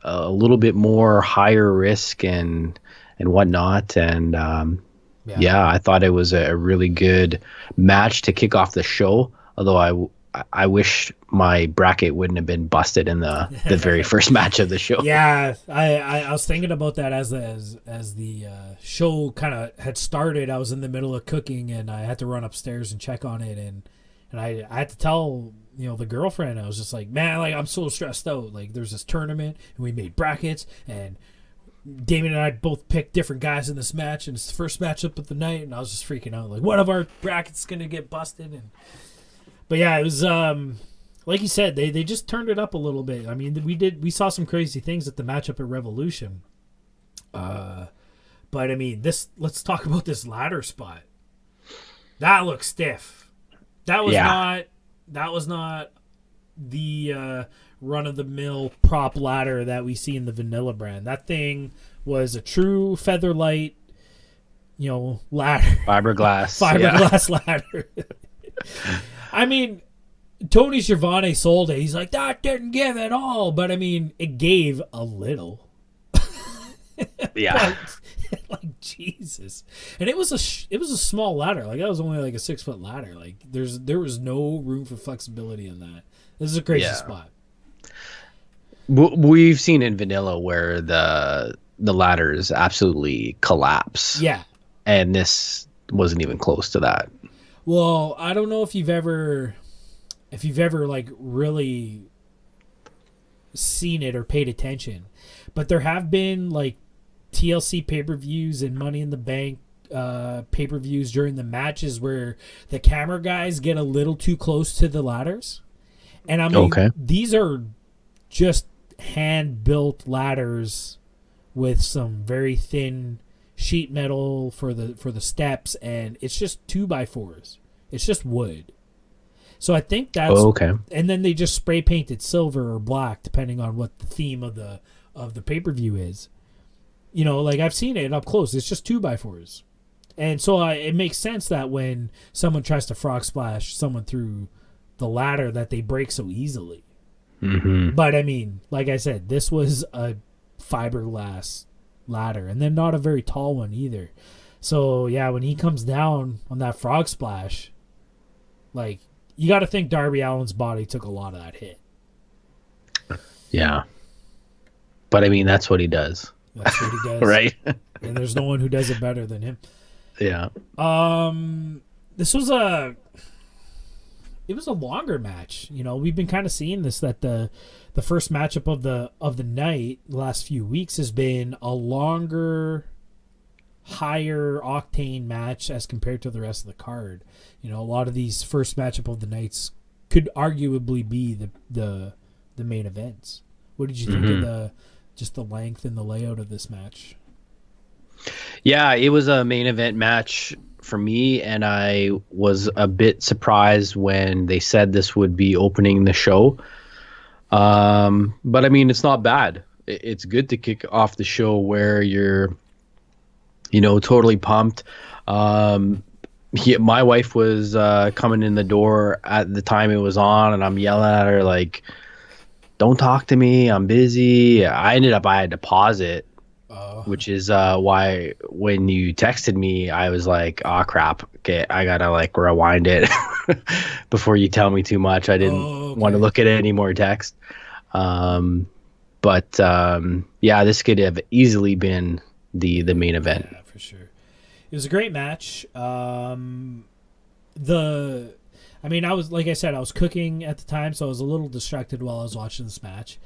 a little bit more higher risk and whatnot. And I thought it was a really good match to kick off the show. Although I wish my bracket wouldn't have been busted in the very first match of the show. Yeah, I was thinking about that as the show kind of had started. I was in the middle of cooking, and I had to run upstairs and check on it, and I had to tell the girlfriend. I was just like, man, like I'm so stressed out. Like there's this tournament, and we made brackets, and Damien and I both picked different guys in this match, and it's the first matchup of the night, and I was just freaking out. Like, one of our brackets is gonna get busted, but yeah, it was like you said, they just turned it up a little bit. I mean, we saw some crazy things at the matchup at Revolution. But I mean, let's talk about this ladder spot. That looks stiff. That was not the run-of-the-mill prop ladder that we see in the vanilla brand. That thing was a true Featherlight, ladder. Fiberglass ladder. I mean, Tony Schiavone sold it. He's like, that didn't give it all. But, I mean, it gave a little. Yeah. Like, Jesus. And it was a small ladder. Like, that was only like a 6-foot ladder. Like, there was no room for flexibility in that. This is a crazy spot. We've seen in vanilla where the ladders absolutely collapse. Yeah. And this wasn't even close to that. Well, I don't know if you've ever like really seen it or paid attention, but there have been like TLC pay-per-views and Money in the Bank pay-per-views during the matches where the camera guys get a little too close to the ladders. And I mean, these are just hand-built ladders with some very thin sheet metal for the steps, and it's just 2x4s. It's just wood. So I think that's And then they just spray painted silver or black depending on what the theme of the pay-per-view is. Like I've seen it up close. It's just 2x4s. And so it makes sense that when someone tries to frog splash someone through the ladder that they break so easily. Mm-hmm. But I mean, like I said, this was a fiberglass ladder, and then not a very tall one either. So yeah, when he comes down on that frog splash, like you got to think Darby Allin's body took a lot of that hit. Yeah. But I mean, that's what he does. That's what he does. Right? And there's no one who does it better than him. Yeah. This was it was a longer match. You know, we've been kind of seeing this, that the first matchup of the night the last few weeks has been a longer, higher octane match as compared to the rest of the card. You know, a lot of these first matchup of the nights could arguably be the main events. What did you think of the length and the layout of this match? Yeah, it was a main event match for me, and I was a bit surprised when they said this would be opening the show. But I mean, it's not bad. It's good to kick off the show where you're, totally pumped. My wife was coming in the door at the time it was on, and I'm yelling at her like, "Don't talk to me. I'm busy." I had to pause it. Which is why when you texted me, I was like, "Oh crap! Okay, I gotta like rewind it before you tell me too much." I didn't want to look at any more text. But this could have easily been the main event. Yeah, for sure. It was a great match. I was, like I said, I was cooking at the time, so I was a little distracted while I was watching this match.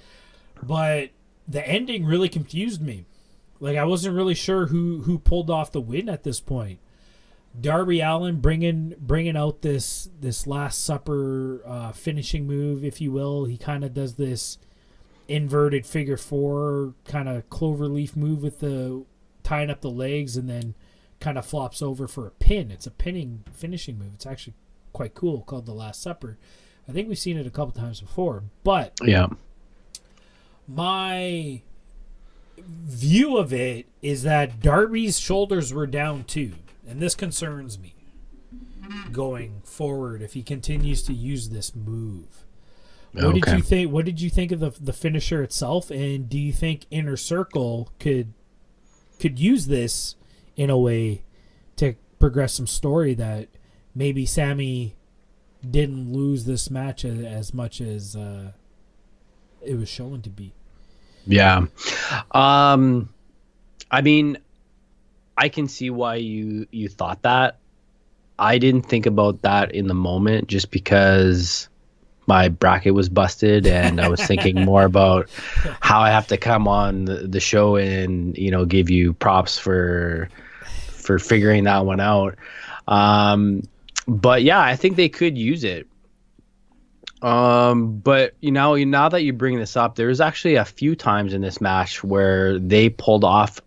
But the ending really confused me. Like, I wasn't really sure who pulled off the win at this point. Darby Allin bringing out this Last Supper finishing move, if you will. He kind of does this inverted figure four kind of cloverleaf move with the tying up the legs, and then kind of flops over for a pin. It's a finishing move. It's actually quite cool, called the Last Supper. I think we've seen it a couple times before, but yeah, my view of it is that Darby's shoulders were down too, and this concerns me going forward if he continues to use this move. What did you think? What did you think of the finisher itself, and do you think Inner Circle could use this in a way to progress some story that maybe Sammy didn't lose this match as much as it was shown to be? Yeah. I mean, I can see why you thought that. I didn't think about that in the moment just because my bracket was busted, and I was thinking more about how I have to come on the show and, give you props for figuring that one out. But yeah, I think they could use it. But now that you bring this up, there's actually a few times in this match where they pulled off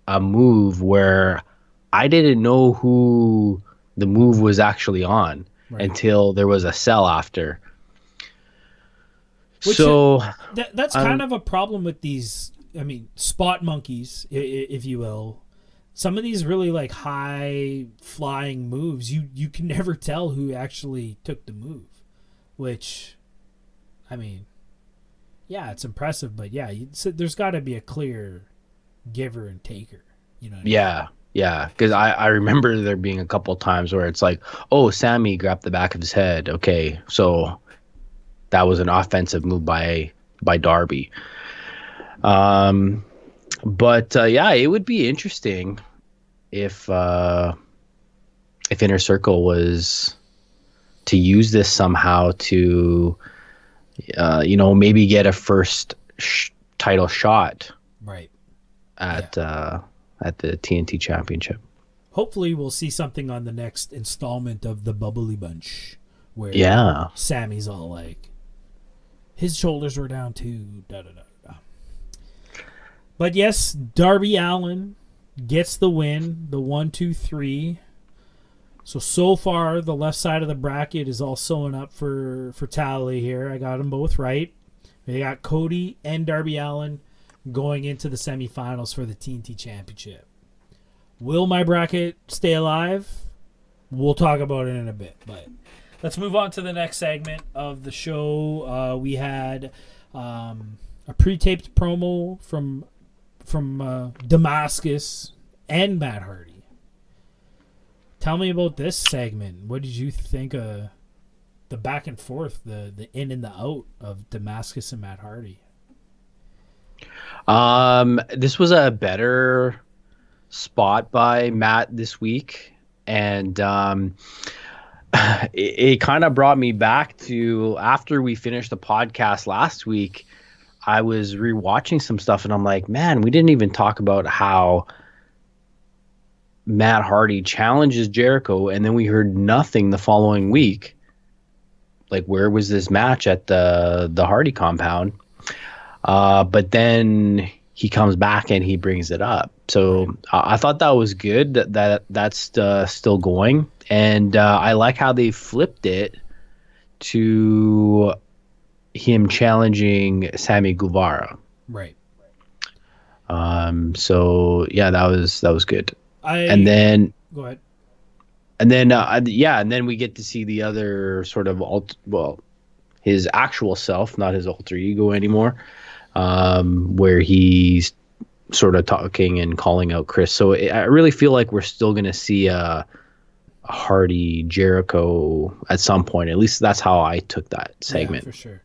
a move where I didn't know who the move was actually on until there was a sell after. That's kind of a problem with these, spot monkeys, if you will. Some of these really like high flying moves, you can never tell who actually took the move. Which, it's impressive, but there's got to be a clear giver and taker. You know what I mean? Yeah, because I remember there being a couple times where it's like, oh, Sammy grabbed the back of his head. Okay, so that was an offensive move by Darby. But it would be interesting if Inner Circle was to use this somehow to, maybe get a first title shot, right, at the TNT Championship. Hopefully, we'll see something on the next installment of the Bubbly Bunch, where Sammy's all like, his shoulders were down too. Da da da da. But yes, Darby Allin gets the win, the 1-2-3. So far, the left side of the bracket is all sewn up for Tally here. I got them both right. They got Cody and Darby Allin going into the semifinals for the TNT Championship. Will my bracket stay alive? We'll talk about it in a bit. But let's move on to the next segment of the show. We had a pre-taped promo from Damascus and Matt Hardy. Tell me about this segment. What did you think of the back and forth, the in and the out of Damascus and Matt Hardy? This was a better spot by Matt this week, and it kind of brought me back to after we finished the podcast last week. I was rewatching some stuff, and I'm like, man, we didn't even talk about how Matt Hardy challenges Jericho, and then we heard nothing the following week. Like, where was this match at the Hardy compound? But then he comes back and he brings it up. So I thought that was good that's still going. And I like how they flipped it to him challenging Sammy Guevara. Right. So yeah, that was good. Go ahead. And then we get to see the other sort of his actual self, not his alter ego anymore, where he's sort of talking and calling out Chris. So I really feel like we're still going to see a Hardy Jericho at some point. At least that's how I took that segment. Yeah, for sure.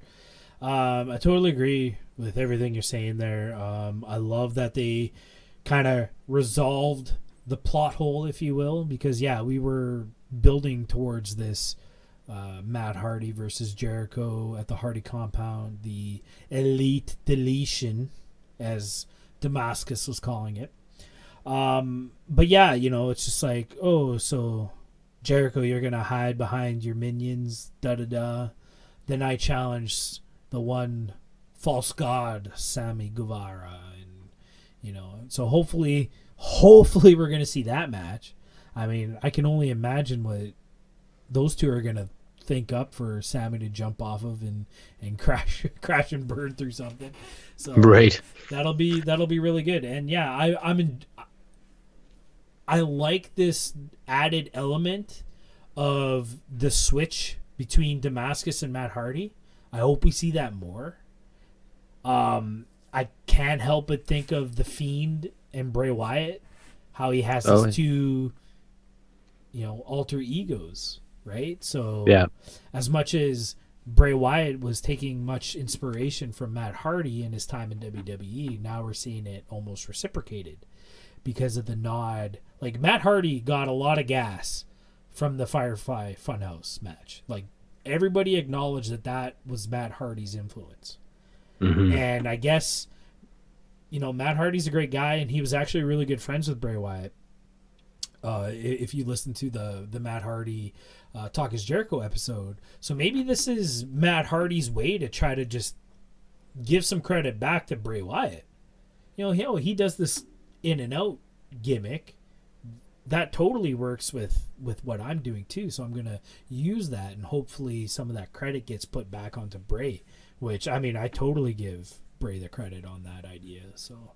I totally agree with everything you're saying there. I love that they kind of resolved the plot hole, if you will, because we were building towards this Matt Hardy versus Jericho at the Hardy compound, the elite deletion, as Damascus was calling it. But it's just like, oh, so Jericho, you're gonna hide behind your minions, Then I challenged the one false god, Sammy Guevara, and so hopefully we're gonna see that match. I mean, I can only imagine what those two are gonna think up for Sammy to jump off of and crash and burn through something. So right, that'll be really good. And I like this added element of the switch between Damascus and Matt Hardy. I hope we see that more. I can't help but think of The Fiend and Bray Wyatt, how he has his two, alter egos, right? So as much as Bray Wyatt was taking much inspiration from Matt Hardy in his time in WWE, now we're seeing it almost reciprocated because of the nod. Like, Matt Hardy got a lot of gas from the Firefly Funhouse match. Like, everybody acknowledged that was Matt Hardy's influence. Mm-hmm. And I guess, Matt Hardy's a great guy, and he was actually really good friends with Bray Wyatt. If you listen to the Matt Hardy Talk is Jericho episode. So maybe this is Matt Hardy's way to try to just give some credit back to Bray Wyatt. He does this in and out gimmick. That totally works with what I'm doing too. So I'm going to use that, and hopefully some of that credit gets put back onto Bray, which, I mean, I totally give Bray the credit on that idea. So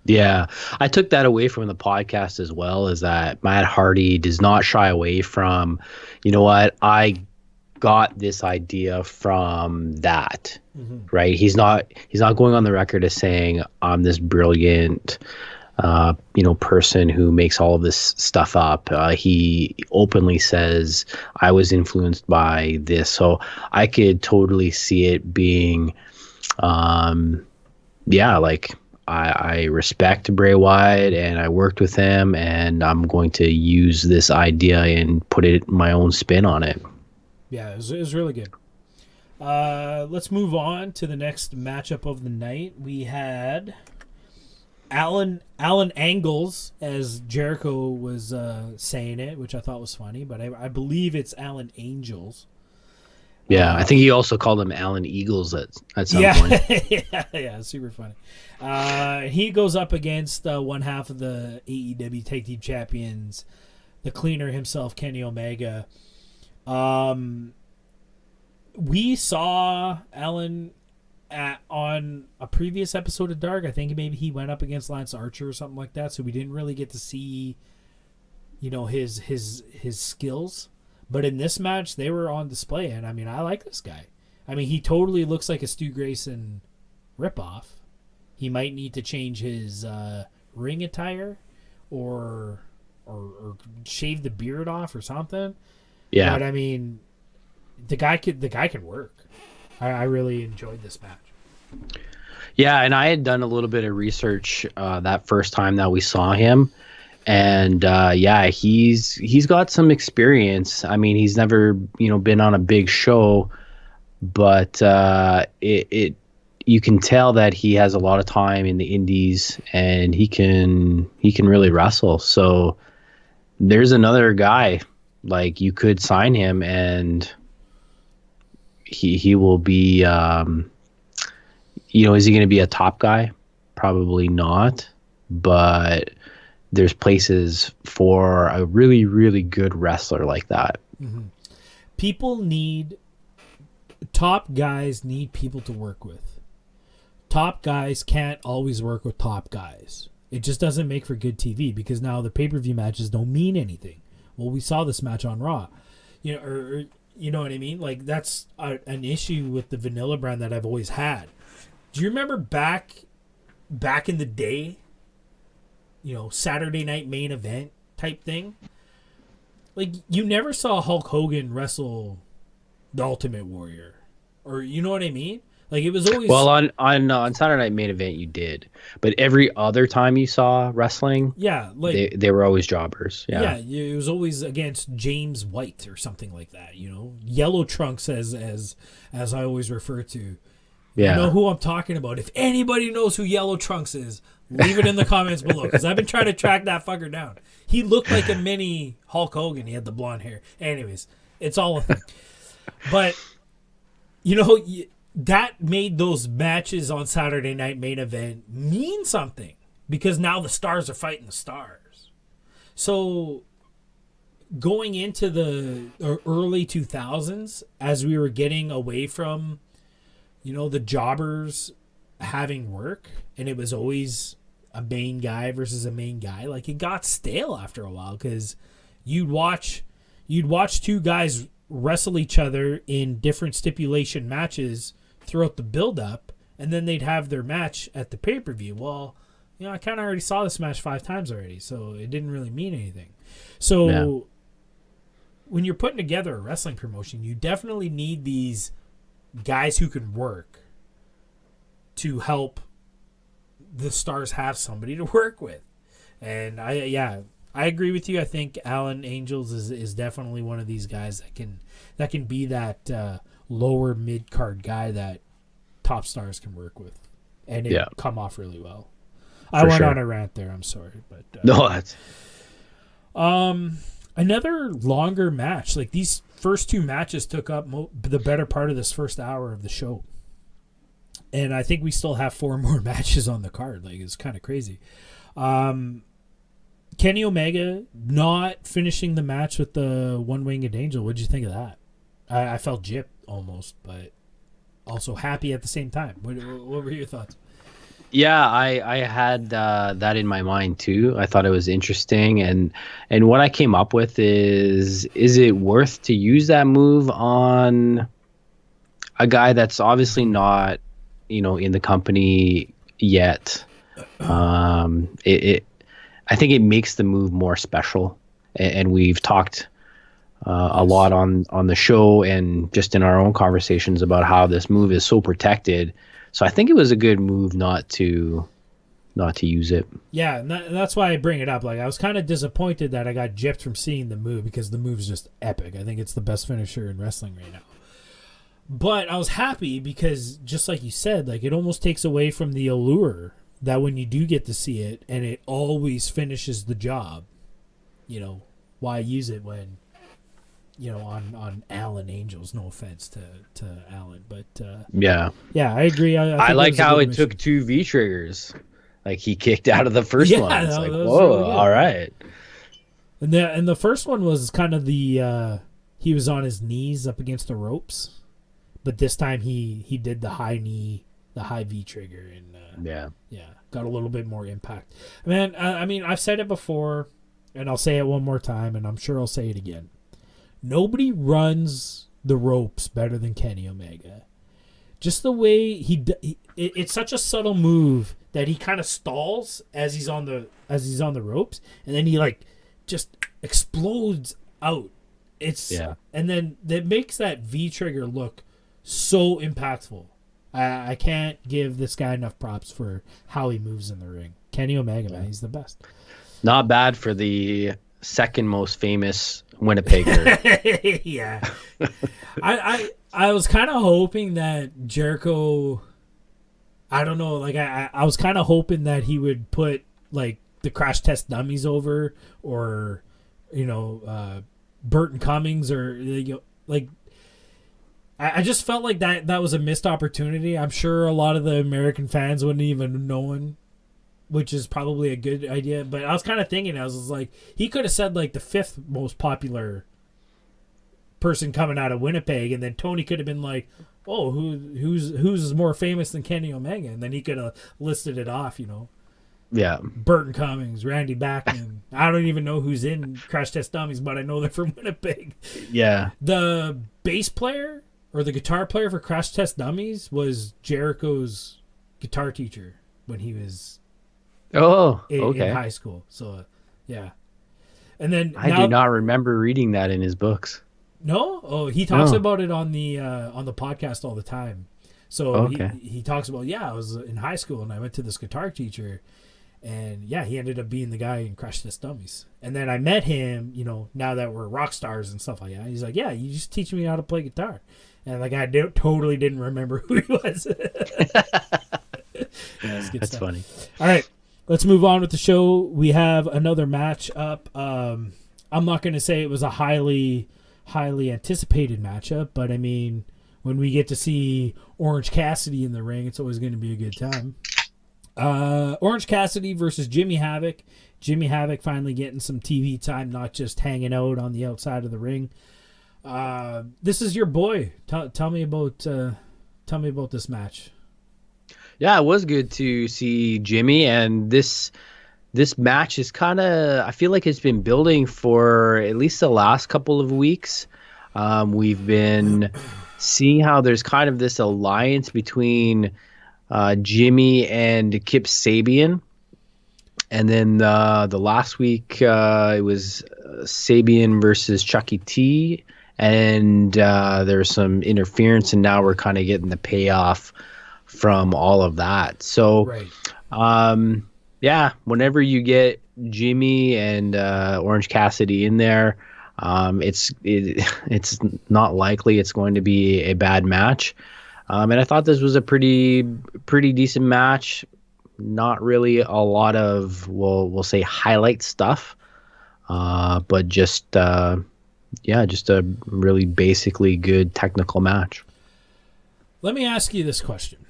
yeah, I took that away from the podcast as well, is that Matt Hardy does not shy away from, I got this idea from that, right? He's not going on the record as saying I'm this brilliant person who makes all of this stuff up. He openly says I was influenced by this. So I could totally see it being, I respect Bray Wyatt and I worked with him, and I'm going to use this idea and put my own spin on it. Yeah, it was really good. Let's move on to the next matchup of the night. We had Alan Angles, as Jericho was saying it, which I thought was funny, but I believe it's Alan Angels. Yeah, I think he also called him Alan Eagles at some point. yeah, super funny. He goes up against one half of the AEW Tag Team Champions, the Cleaner himself, Kenny Omega. We saw Alan on a previous episode of Dark. I think maybe he went up against Lance Archer or something like that, so we didn't really get to see, his skills. But in this match, they were on display, and I mean, I like this guy. I mean, he totally looks like a Stu Grayson ripoff. He might need to change his ring attire, or shave the beard off or something. Yeah, but I mean, the guy can work. I really enjoyed this match. Yeah, and I had done a little bit of research that first time that we saw him, and yeah, he's got some experience. I mean, he's never been on a big show, but it you can tell that he has a lot of time in the indies, and he can really wrestle. So there's another guy, like, you could sign him, and he will be. Is he going to be a top guy? Probably not, but there's places for a really, really good wrestler like that. Mm-hmm. Top guys need people to work with. Top guys can't always work with top guys. It just doesn't make for good TV, because now the pay-per-view matches don't mean anything. Well, we saw this match on Raw, or you know what I mean? Like, that's an issue with the vanilla brand that I've always had. Do you remember back in the day, Saturday night main event type thing? Like, you never saw Hulk Hogan wrestle the Ultimate Warrior, or you know what I mean? Like, it was always... Well, on Saturday Night Main Event you did, but every other time you saw wrestling, yeah, like they were always jobbers. Yeah, it was always against James White or something like that. Yellow Trunks, as I always refer to. Yeah. You know who I'm talking about. If anybody knows who Yellow Trunks is, leave it in the comments below, because I've been trying to track that fucker down. He looked like a mini Hulk Hogan. He had the blonde hair. Anyways, it's all a thing. But, that made those matches on Saturday Night Main Event mean something, because now the stars are fighting the stars. So going into the early 2000s, as we were getting away from the jobbers having work, and it was always a main guy versus a main guy, like, it got stale after a while, because you'd watch two guys wrestle each other in different stipulation matches throughout the build-up, and then they'd have their match at the pay-per-view. Well, I kind of already saw this match 5 times already, so it didn't really mean anything. So when you're putting together a wrestling promotion, you definitely need these guys who can work to help the stars have somebody to work with. And I agree with you. I think Alan Angels is definitely one of these guys that can be that lower mid card guy that top stars can work with, and it come off really well. I went on a rant there. I'm sorry, but no, that's another longer match. Like, these first 2 matches took up the better part of this first hour of the show, and I think we still have 4 more matches on the card. Like, it's kind of crazy. Kenny Omega not finishing the match with the one-winged angel. What'd you think of that? I felt gypped almost, but also happy at the same time. What were your thoughts? Yeah, I had that in my mind too. I thought it was interesting, and what I came up with is it worth to use that move on a guy that's obviously not, in the company yet? I think it makes the move more special, and we've talked a lot on the show and just in our own conversations about how this move is so protected. So I think it was a good move not to use it. Yeah, and that's why I bring it up. Like, I was kind of disappointed that I got gypped from seeing the move, because the move's just epic. I think it's the best finisher in wrestling right now. But I was happy because, just like you said, like, it almost takes away from the allure that when you do get to see it and it always finishes the job, why use it when, on Alan Angels? No offense to Alan, but yeah, I agree. I like how it took 2 V triggers. Like, he kicked out of the first one. It's like, whoa, really all right. And the first one was kind of the he was on his knees up against the ropes, but this time he did the high knee, the high V trigger, and got a little bit more impact. Man, I mean, I've said it before, and I'll say it one more time, and I'm sure I'll say it again. Nobody runs the ropes better than Kenny Omega. Just the way it's such a subtle move that he kind of stalls as he's on the ropes, and then he like just explodes out. And then that makes that V trigger look so impactful. I can't give this guy enough props for how he moves in the ring. Kenny Omega, man, he's the best. Not bad for the second most famous Winnipegger. Yeah. I was kind of hoping that Jericho, I don't know, like I was kind of hoping that he would put like the Crash Test Dummies over, or Burton Cummings, or like I just felt like that was a missed opportunity. I'm sure a lot of the American fans wouldn't even know, which is probably a good idea. But I was kind of thinking, I was like, he could have said like the fifth most popular person coming out of Winnipeg, and then Tony could have been like, oh, who's more famous than Kenny Omega, and then he could have listed it off, Yeah. Burton Cummings, Randy Bachman. I don't even know who's in Crash Test Dummies, but I know they're from Winnipeg. Yeah. The bass player or the guitar player for Crash Test Dummies was Jericho's guitar teacher when he was in high school. So, yeah. And then I do not remember reading that in his books. No? Oh, he talks about it on the podcast all the time. So he talks about, I was in high school and I went to this guitar teacher, and he ended up being the guy in Crash Test Dummies. And then I met him, now that we're rock stars and stuff like that. He's like, yeah, you just teach me how to play guitar. And like, I totally didn't remember who he was. That's funny. All right, let's move on with the show. We have another match up. I'm not going to say it was a highly anticipated matchup, but I mean, when we get to see Orange Cassidy in the ring, it's always going to be a good time. Orange Cassidy versus Jimmy Havoc. Jimmy Havoc finally getting some TV time, not just hanging out on the outside of the ring. This is your boy. Tell me about this match. Yeah, it was good to see Jimmy, and this match is kind of, I feel like it's been building for at least the last couple of weeks. We've been seeing how there's kind of this alliance between Jimmy and Kip Sabian. And then the last week it was Sabian versus Chucky T. And there's some interference, and now we're kind of getting the payoff from all of that. So, right. Whenever you get Jimmy and Orange Cassidy in there, it's not likely it's going to be a bad match. And I thought this was a pretty decent match. Not really a lot of, we'll say, highlight stuff, but just a really basically good technical match. Let me ask you this question.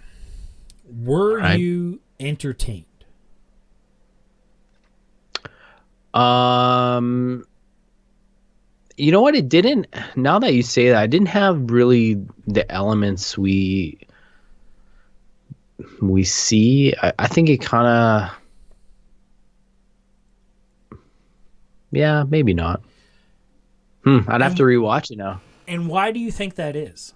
Were you entertained? You know what? It didn't. Now that you say that, I didn't have really the elements we see. I think it kind of, maybe not. I'd have to rewatch it now. And why do you think that is?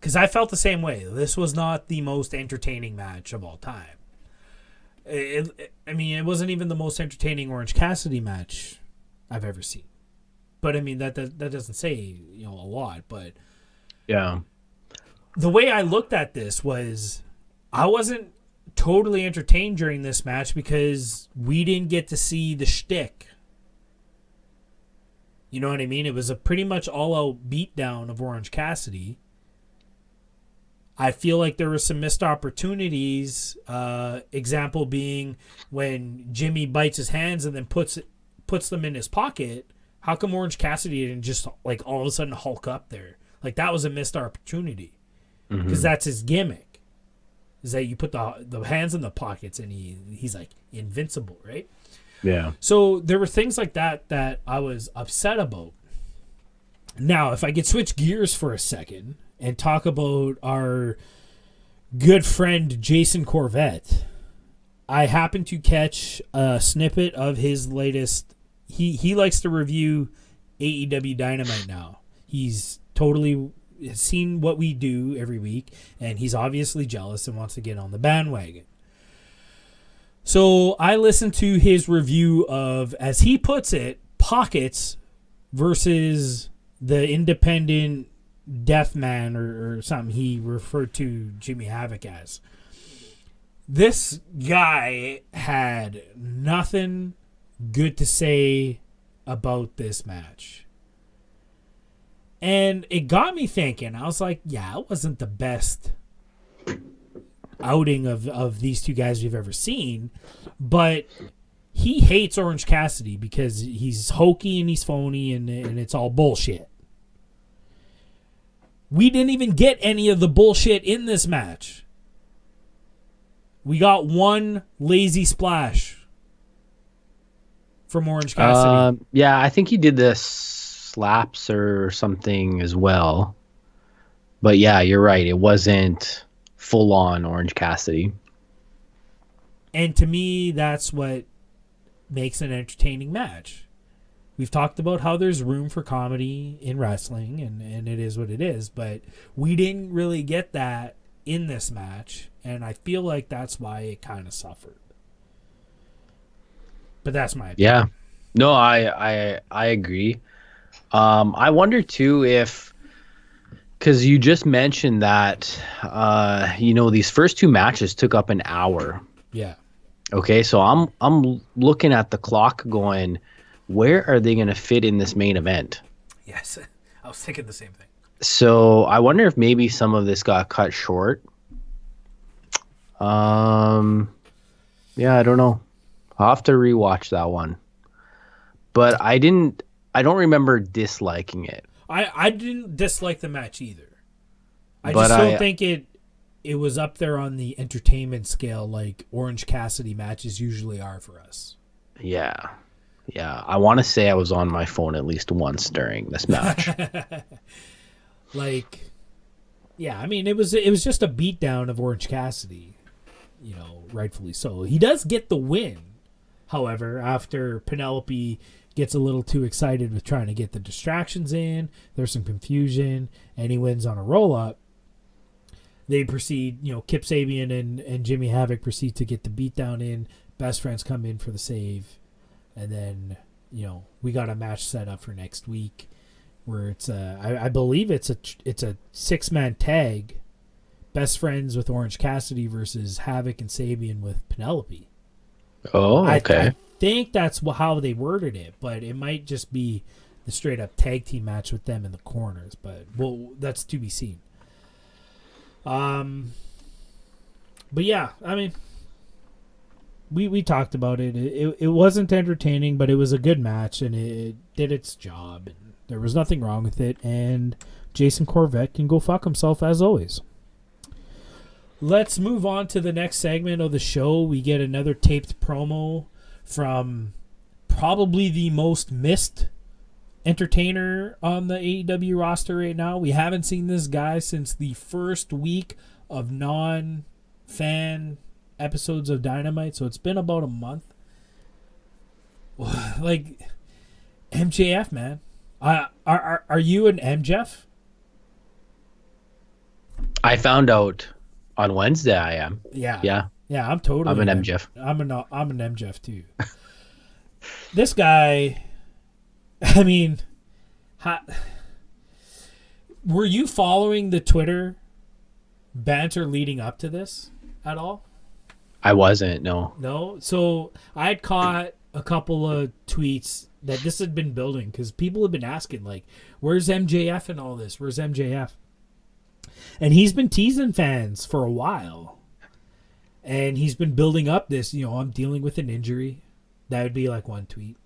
Because I felt the same way. This was not the most entertaining match of all time. It wasn't even the most entertaining Orange Cassidy match I've ever seen. But I mean, that doesn't say a lot. But yeah, the way I looked at this was, I wasn't totally entertained during this match because we didn't get to see the shtick. You know what I mean? It was a pretty much all-out beatdown of Orange Cassidy. I feel like there were some missed opportunities. Example being when Jimmy bites his hands and then puts them in his pocket. How come Orange Cassidy didn't just like all of a sudden Hulk up there? Like, that was a missed opportunity, because that's his gimmick. Is that you put the hands in the pockets and he's like invincible, right? Yeah. So there were things like that I was upset about. Now, if I could switch gears for a second and talk about our good friend Jason Corvette, I happened to catch a snippet of his latest. He likes to review AEW Dynamite now. He's totally seen what we do every week, and he's obviously jealous and wants to get on the bandwagon. So I listened to his review of, as he puts it, Pockets versus the independent Death Man or something he referred to Jimmy Havoc as. This guy had nothing good to say about this match. And it got me thinking. I was like, yeah, it wasn't the best outing of these two guys we've ever seen. But he hates Orange Cassidy because he's hokey and he's phony and it's all bullshit. We didn't even get any of the bullshit in this match. We got one lazy splash from Orange Cassidy. Yeah, I think he did the slaps or something as well. But yeah, you're right. It wasn't full on Orange Cassidy. And to me, that's what makes an entertaining match. We've talked about how there's room for comedy in wrestling, and it is what it is. But we didn't really get that in this match, and I feel like that's why it kind of suffered. But that's my opinion. Yeah. No, I agree. I wonder too if, because you just mentioned that, these first two matches took up an hour. Yeah. Okay, so I'm looking at the clock going, where are they going to fit in this main event? Yes, I was thinking the same thing. So I wonder if maybe some of this got cut short. Yeah, I don't know. I'll have to rewatch that one. But I don't remember disliking it. I didn't dislike the match either. I just don't think it was up there on the entertainment scale like Orange Cassidy matches usually are for us. Yeah. Yeah. I want to say I was on my phone at least once during this match. I mean, it was just a beatdown of Orange Cassidy, rightfully so. He does get the win, however, after Penelope gets a little too excited with trying to get the distractions in. There's some confusion, and he wins on a roll-up. They proceed, Kip Sabian and Jimmy Havoc proceed to get the beatdown in. Best Friends come in for the save. And then, we got a match set up for next week where it's I believe it's a 6-man tag. Best Friends with Orange Cassidy versus Havoc and Sabian with Penelope. Oh, okay. I think that's how they worded it, but it might just be the straight up tag team match with them in the corners. But that's to be seen. But yeah, I mean, we talked about it. It wasn't entertaining, but it was a good match and it did its job. And there was nothing wrong with it. And Jason Corvette can go fuck himself as always. Let's move on to the next segment of the show. We get another taped promo from probably the most missed entertainer on the AEW roster right now. We haven't seen this guy since the first week of non-fan episodes of Dynamite, so it's been about a month. Like, MJF, man. Are you an MJF? I found out on Wednesday I am. Yeah, I'm totally. I'm an MJF. I'm an MJF too. This guy, I mean, were you following the Twitter banter leading up to this at all? I wasn't, no. No? So I had caught a couple of tweets that this had been building because people have been asking, like, where's MJF and all this? Where's MJF? And he's been teasing fans for a while. And he's been building up this, I'm dealing with an injury. That would be like one tweet.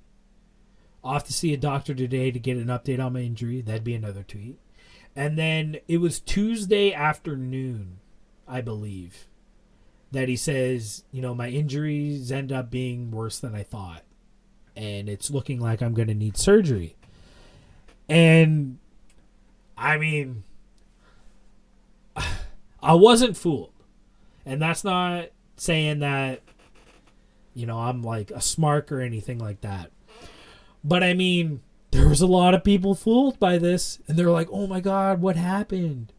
Off to see a doctor today to get an update on my injury. That'd be another tweet. And then it was Tuesday afternoon, I believe, that he says, my injuries end up being worse than I thought. And it's looking like I'm going to need surgery. And, I mean, I wasn't fooled. And that's not saying that, I'm like a smark or anything like that. But, I mean, there was a lot of people fooled by this. And they're like, oh, my God, what happened?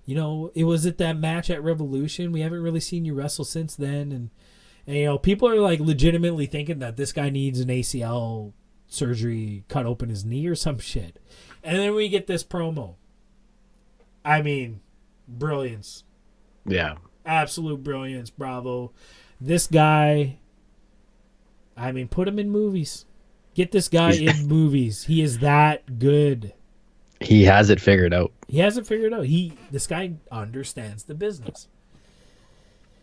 It was at that match at Revolution. We haven't really seen you wrestle since then. And people are like legitimately thinking that this guy needs an ACL surgery, cut open his knee or some shit. And then we get this promo. I mean, brilliance. Yeah. Absolute brilliance. Bravo. This guy, I mean, put him in movies. Get this guy in movies. He is that good. He has it figured out. He hasn't figured out. This guy understands the business.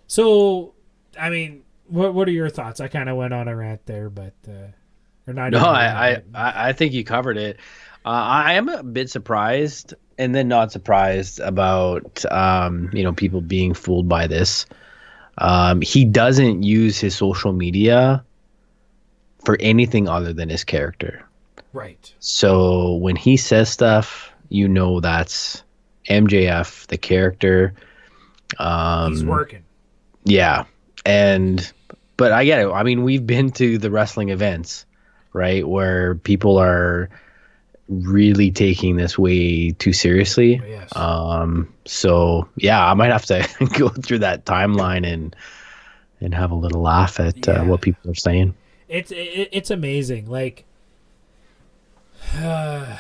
So, I mean, what are your thoughts? I kind of went on a rant there, but or not. No, I think you covered it. I am a bit surprised, and then not surprised about people being fooled by this. He doesn't use his social media for anything other than his character. Right. So when he says stuff, that's MJF, the character. He's working. Yeah. But I get it. I mean, we've been to the wrestling events, right, where people are really taking this way too seriously. Oh, yes. So yeah, I might have to go through that timeline and have a little laugh at what people are saying. It's amazing. Like, I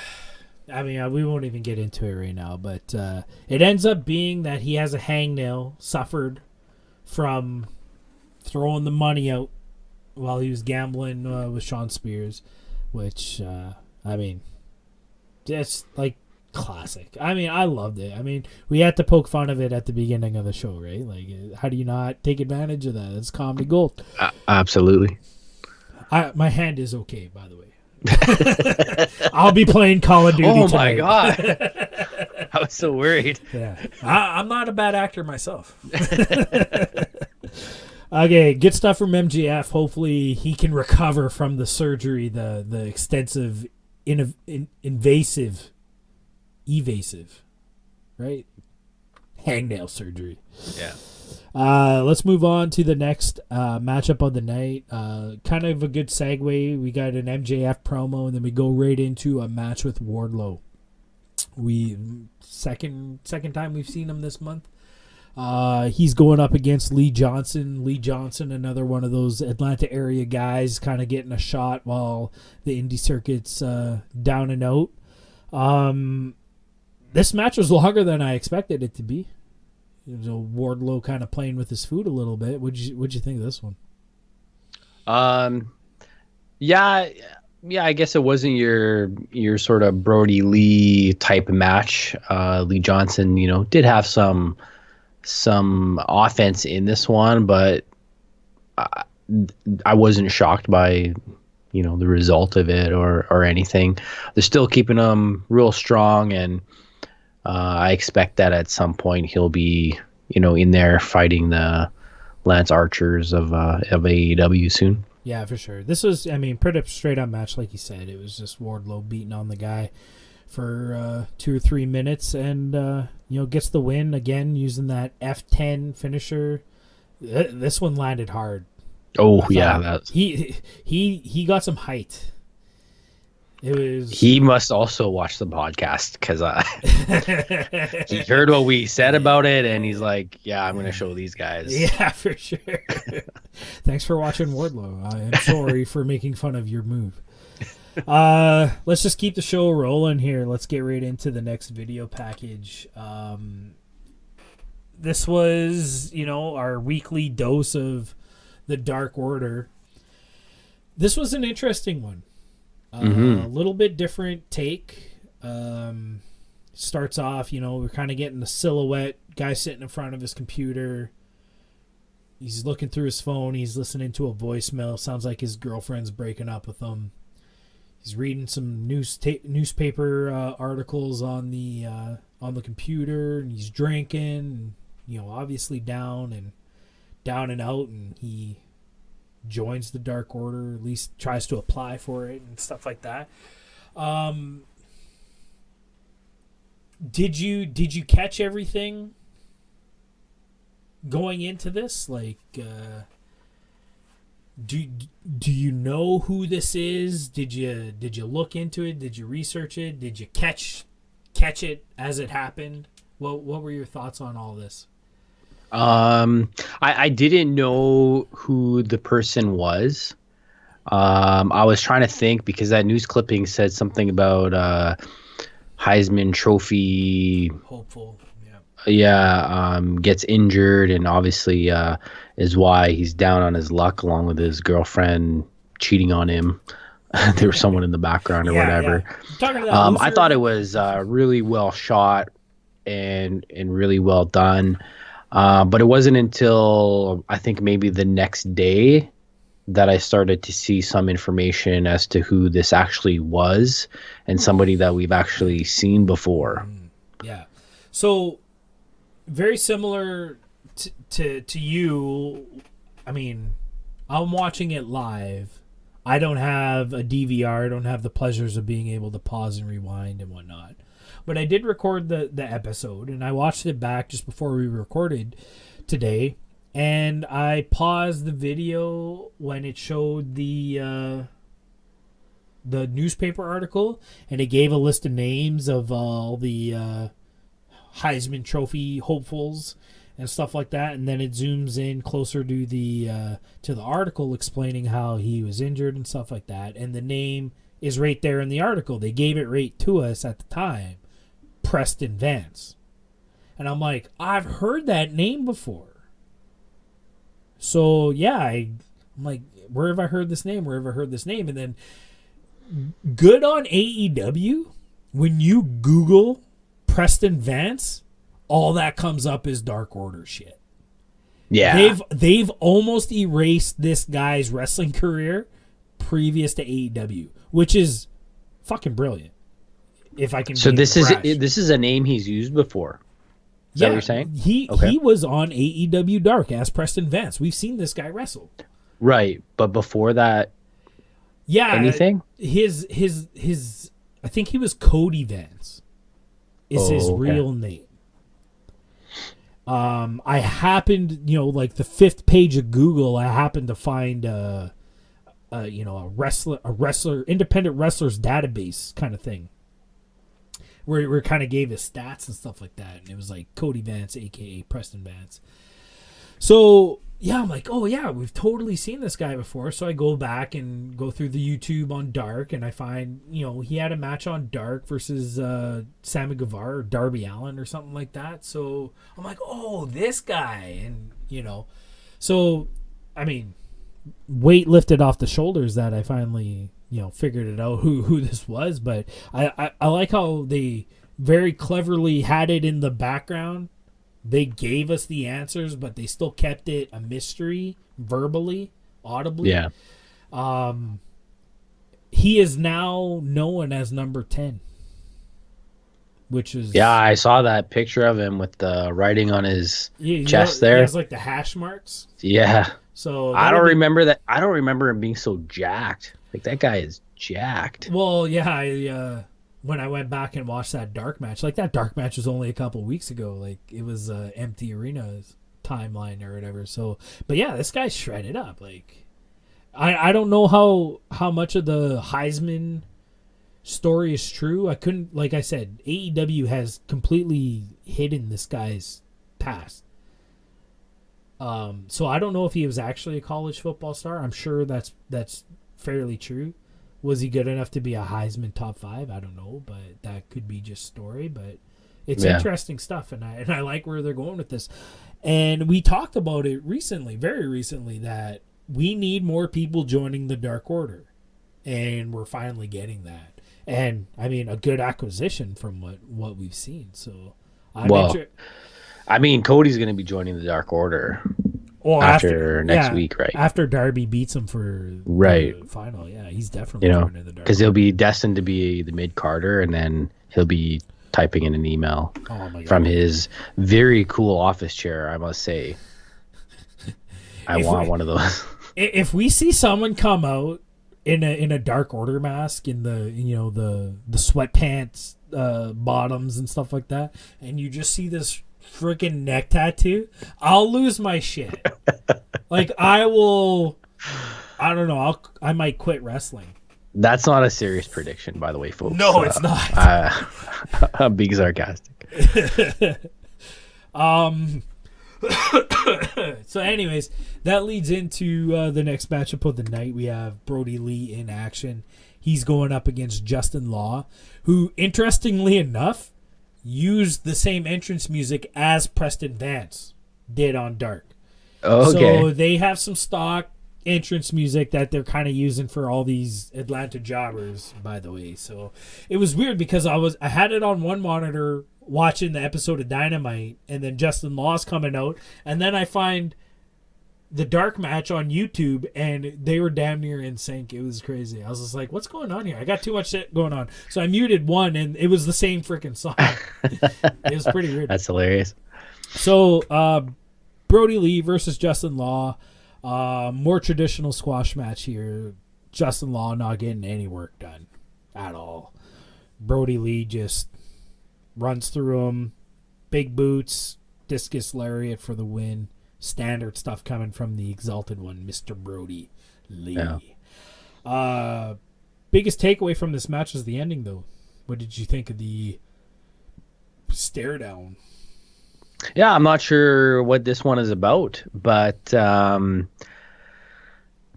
mean, we won't even get into it right now, but it ends up being that he has a hangnail suffered from throwing the money out while he was gambling with Shawn Spears, which, I mean, it's like classic. I mean, I loved it. I mean, we had to poke fun of it at the beginning of the show, right? Like, how do you not take advantage of that? It's comedy gold. Absolutely. My hand is okay, by the way. I'll be playing Call of Duty tonight. My God. I was so worried. Yeah. I'm not a bad actor myself. Okay, good stuff from MJF. Hopefully he can recover from the surgery, the extensive, evasive, right? Hangnail surgery. Yeah. Let's move on to the next matchup of the night. Kind of a good segue. We got an MJF promo, and then we go right into a match with Wardlow. Second time we've seen him this month. He's going up against Lee Johnson. Lee Johnson, another one of those Atlanta area guys, kind of getting a shot while the indie circuit's down and out. This match was longer than I expected it to be. Wardlow kind of playing with his food a little bit. What'd you think of this one? Yeah, I guess it wasn't your sort of Brody Lee type match. Lee Johnson, did have some offense in this one, but I wasn't shocked by the result of it or anything. They're still keeping him real strong, and I expect that at some point he'll be, in there fighting the Lance Archers of AEW soon. Yeah, for sure. This was, pretty straight up match, like you said. It was just Wardlow beating on the guy for 2 or 3 minutes, and gets the win again using that F10 finisher. This one landed hard. Oh yeah, he got some height. He must also watch the podcast because he heard what we said about it, and he's like, "Yeah, I'm going to show these guys." Yeah, for sure. Thanks for watching Wardlow. I am sorry for making fun of your move. Let's just keep the show rolling here. Let's get right into the next video package. This was, our weekly dose of the Dark Order. This was an interesting one. A little bit different take. Starts off, we're kind of getting the silhouette guy sitting in front of his computer. He's looking through his phone. He's listening to a voicemail. Sounds like his girlfriend's breaking up with him. He's reading some newspaper articles on the computer, and he's drinking. And, obviously down and out, and he joins the Dark Order, at least tries to apply for it and stuff like that. Did you catch everything going into this? Like, do you know who this is? Did you look into it? Did you research it? Did you catch it as it happened? What were your thoughts on all this? I didn't know who the person was. I was trying to think because that news clipping said something about Heisman Trophy, hopeful. gets injured, and obviously is why he's down on his luck, along with his girlfriend cheating on him. There was someone in the background or whatever. Talking to that I thought it was really well shot and really well done. But it wasn't until I think maybe the next day that I started to see some information as to who this actually was, and somebody that we've actually seen before. Yeah. So very similar to you. I mean, I'm watching it live. I don't have a DVR. I don't have the pleasures of being able to pause and rewind and whatnot. But I did record the episode, and I watched it back just before we recorded today. And I paused the video when it showed the newspaper article, and it gave a list of names of all the Heisman Trophy hopefuls and stuff like that. And then it zooms in closer to the article explaining how he was injured and stuff like that. And the name is right there in the article. They gave it right to us at the time, Preston Vance. And I'm like, I've heard that name before. So, yeah, I'm like, where have I heard this name? Where have I heard this name? And then, good on AEW, when you Google Preston Vance, all that comes up is Dark Order shit. Yeah. They've almost erased this guy's wrestling career previous to AEW, which is fucking brilliant. If I can. So this is a name he's used before. Is that what you're saying? He was on AEW Dark as Preston Vance. We've seen this guy wrestle. Right, but before that, anything? His I think he was Cody Vance. Is his real name. I happened, like the 5th page of Google, I happened to find a wrestler, independent wrestlers database kind of thing. Where it kind of gave his stats and stuff like that. And it was like Cody Vance, a.k.a. Preston Vance. So, yeah, I'm like, oh, yeah, we've totally seen this guy before. So I go back and go through the YouTube on Dark, and I find, he had a match on Dark versus Sammy Guevara or Darby Allin or something like that. So I'm like, oh, this guy. And, so, I mean, weight lifted off the shoulders that I finally figured it out who this was. But I like how they very cleverly had it in the background. They gave us the answers, but they still kept it a mystery verbally, audibly. Yeah. He is now known as number 10, which is... Yeah, I saw that picture of him with the writing on his chest there. He has like the hash marks. Yeah. So I don't remember that. I don't remember him being so jacked. Like, that guy is jacked. Well, yeah, when I went back and watched that Dark match, like, that Dark match was only a couple weeks ago. Like, it was empty arena's timeline or whatever. So, but yeah, this guy's shredded up. Like, I don't know how much of the Heisman story is true. I couldn't, like I said, AEW has completely hidden this guy's past. So I don't know if he was actually a college football star. I'm sure that's fairly true. Was he good enough to be a Heisman top 5? I don't know, but that could be just story. But it's interesting stuff, and I like where they're going with this. And we talked about it recently, very recently, that we need more people joining the Dark Order, and we're finally getting that. And I mean, a good acquisition from what we've seen. So, I mean, Cody's going to be joining the Dark Order after next week, right? After Darby beats him for the final, he's definitely joining the Dark Order. Because he'll be destined to be the mid-carder, and then he'll be typing in an email from his very cool office chair, I must say. I want one of those. If we see someone come out in a Dark Order mask, in the the sweatpants bottoms and stuff like that, and you just see this freaking neck tattoo, I'll lose my shit. Like, I don't know, I might quit wrestling. That's not a serious prediction, by the way, folks. No, it's not. I'm being sarcastic. So anyways, that leads into the next matchup of the night. We have Brody Lee in action. he's going up against Justin Law, who, interestingly enough, used the same entrance music as Preston Vance did on Dark. Okay. So they have some stock entrance music that they're kind of using for all these Atlanta jobbers, by the way. So it was weird because I had it on one monitor watching the episode of Dynamite, and then Justin Law's coming out, and then I find the Dark match on YouTube, and they were damn near in sync. It was crazy. I was just like, what's going on here? I got too much shit going on. So I muted one, and it was the same freaking song. It was pretty weird. That's hilarious. So Brody Lee versus Justin Law. More traditional squash match here. Justin Law not getting any work done at all. Brody Lee just runs through him. Big boots, discus lariat for the win. Standard stuff coming from the Exalted One, Mr. Brody Lee. Yeah. Biggest takeaway from this match is the ending, though. What did you think of the stare down? Yeah, I'm not sure what this one is about, but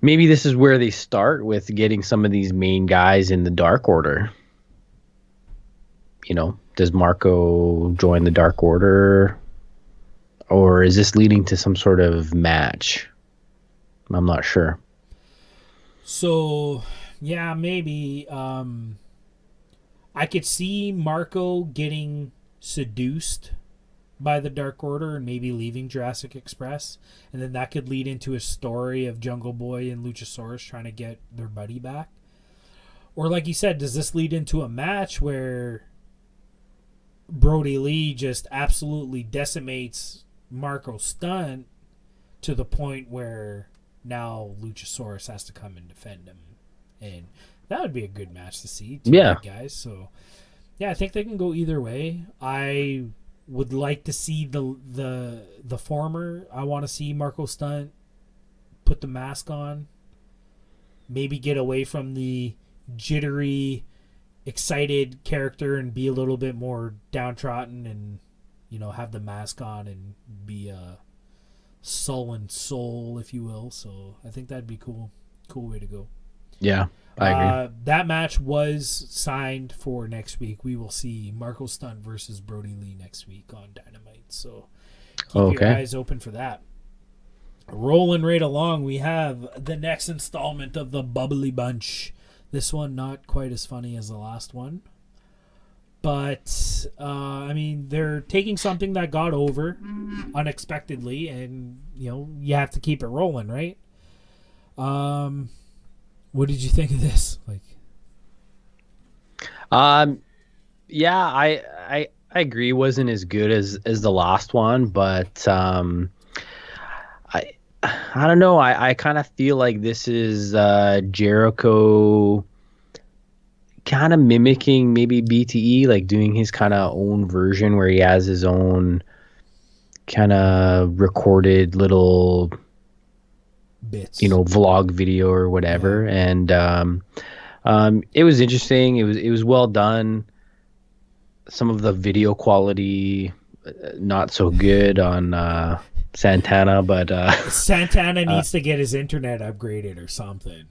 maybe this is where they start with getting some of these main guys in the Dark Order. You know, does Marco join the Dark Order? Or is this leading to some sort of match? I'm not sure. So, yeah, maybe. I could see Marco getting seduced by the Dark Order and maybe leaving Jurassic Express. And then that could lead into a story of Jungle Boy and Luchasaurus trying to get their buddy back. Or like you said, does this lead into a match where Brody Lee just absolutely decimates Marco Stunt to the point where now Luchasaurus has to come and defend him, and that would be a good match to see. Yeah, guys. So yeah, I think they can go either way. I would like to see the former. I want to see Marco Stunt put the mask on, maybe get away from the jittery, excited character and be a little bit more downtrodden and, you know, have the mask on and be a sullen soul, if you will. So I think that'd be cool way to go. Yeah, I agree. That match was signed for next week. We will see Marco Stunt versus Brody Lee next week on Dynamite. So keep your eyes open for that. Rolling right along, we have the next installment of the Bubbly Bunch. This one not quite as funny as the last one. But, I mean, they're taking something that got over unexpectedly, and, you know, you have to keep it rolling, right? What did you think of this? Yeah, I agree. It wasn't as good as the last one, but I don't know. I kind of feel like this is Jericho kind of mimicking maybe BTE, like doing his kind of own version where he has his own kind of recorded little bits, you know, vlog video or whatever. Yeah. And it was interesting. It was well done. Some of the video quality not so good on Santana, but Santana needs to get his internet upgraded or something.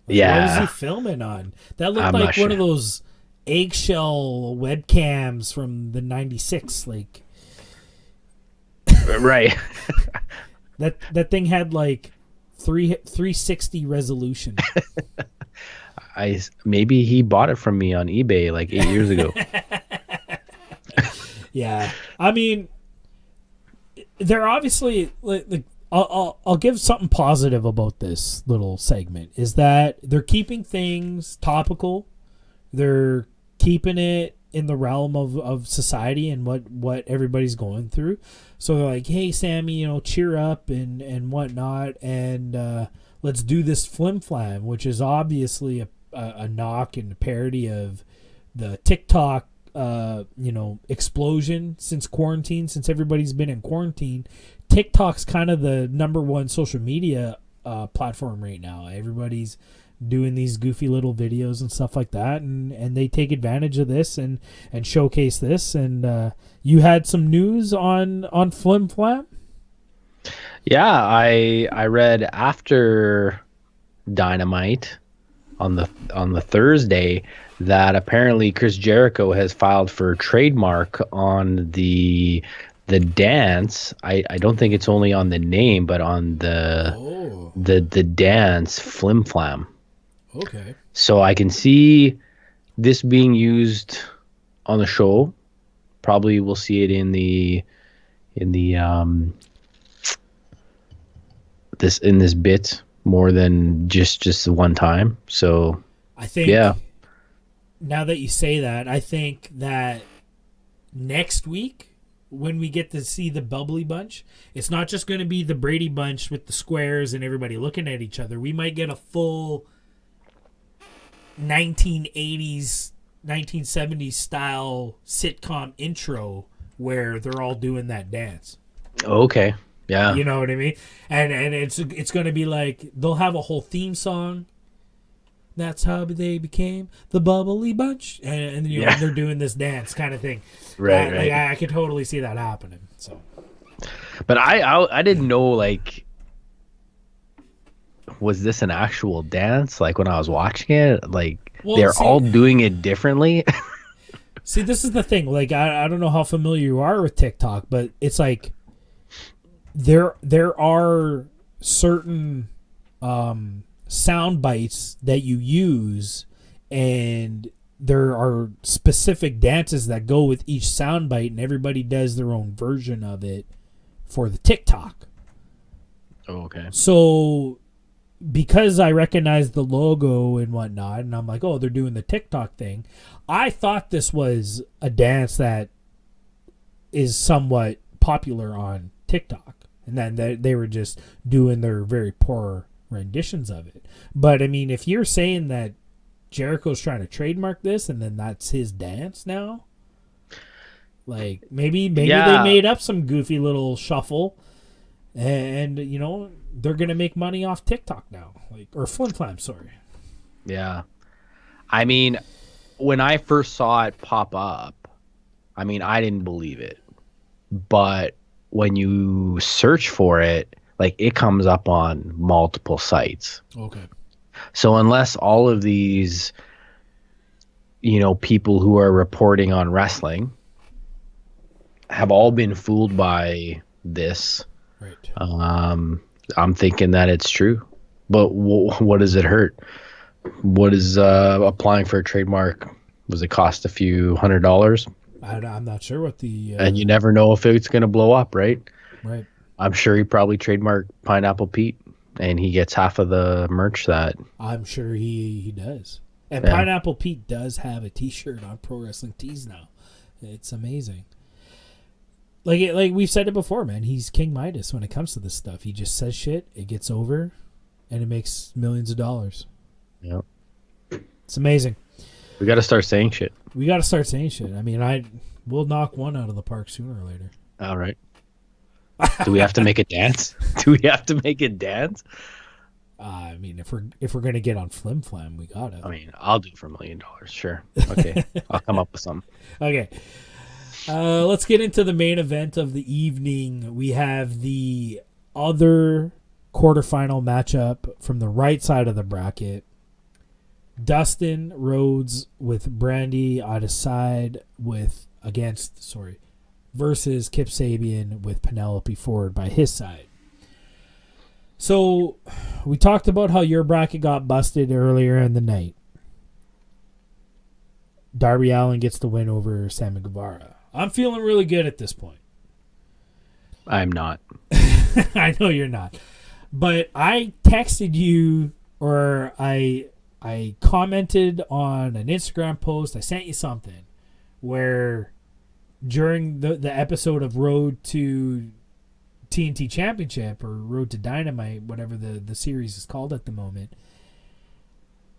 Yeah. What was he filming on? That looked like one of those eggshell webcams from the 96, like right. that thing had like 360 resolution. Maybe he bought it from me on eBay like 8 years ago. Yeah. I mean, they're obviously like I'll give something positive about this little segment is that they're keeping things topical. They're keeping it in the realm of society and what everybody's going through. So they're like, hey, Sammy, you know, cheer up and whatnot. And let's do this Flim-Flam, which is obviously a knock and a parody of the TikTok explosion since quarantine, since everybody's been in quarantine. TikTok's kind of the number one social media platform right now. Everybody's doing these goofy little videos and stuff like that, and they take advantage of this and showcase this. And you had some news on Flim-Flam? Yeah, I read after Dynamite on the Thursday that apparently Chris Jericho has filed for trademark on the dance. I don't think it's only on the name, but on the dance Flim-Flam. Okay. So I can see this being used on the show. Probably we'll see it in the this bit more than just the one time. So I think now that you say that, I think that next week when we get to see the Bubbly Bunch, it's not just going to be the Brady Bunch with the squares and everybody looking at each other. We might get a full 1980s, 1970s style sitcom intro where they're all doing that dance. Okay. Yeah. You know what I mean? And it's going to be like they'll have a whole theme song. That's how they became the Bubbly Bunch, and you know they're doing this dance kind of thing. Right. Like, I could totally see that happening. So, but I didn't know, like, was this an actual dance? Like when I was watching it, like they're all doing it differently. See, this is the thing. Like I don't know how familiar you are with TikTok, but it's like there are certain sound bites that you use, and there are specific dances that go with each sound bite, and everybody does their own version of it for the TikTok. Oh, okay. So because I recognize the logo and whatnot, and I'm like, oh, they're doing the TikTok thing, I thought this was a dance that is somewhat popular on TikTok, and then they were just doing their very poor renditions of it. But I mean, if you're saying that Jericho's trying to trademark this and then that's his dance now, like maybe they made up some goofy little shuffle, and you know they're gonna make money off TikTok now, like, or Flim-Flam, sorry. Yeah, I mean, when I first saw it pop up, I mean, I didn't believe it, but when you search for it, like, it comes up on multiple sites. Okay. So unless all of these, you know, people who are reporting on wrestling have all been fooled by this, right? I'm thinking that it's true. But what does it hurt? What is applying for a trademark? Does it cost a few $100s? I'm not sure what the... and you never know if it's going to blow up, right? Right. I'm sure he probably trademarked Pineapple Pete, and he gets half of the merch that... I'm sure he does. And Pineapple Pete does have a t-shirt on Pro Wrestling Tees now. It's amazing. Like we've said it before, man. He's King Midas when it comes to this stuff. He just says shit, it gets over, and it makes millions of dollars. Yep. It's amazing. We got to start saying shit. We got to start saying shit. I mean, we'll knock one out of the park sooner or later. All right. Do we have to make a dance? Do we have to make a dance? I mean, if we're gonna get on Flim-Flam, we gotta. I mean, I'll do it for $1 million. Sure. Okay. I'll come up with something. Okay. Let's get into the main event of the evening. We have the other quarterfinal matchup from the right side of the bracket. Dustin Rhodes with Brandy on his side versus Kip Sabian with Penelope Ford by his side. So we talked about how your bracket got busted earlier in the night. Darby Allin gets the win over Sammy Guevara. I'm feeling really good at this point. I'm not. I know you're not. But I texted you, or I commented on an Instagram post. I sent you something where during the episode of Road to TNT Championship or Road to Dynamite, whatever the series is called at the moment,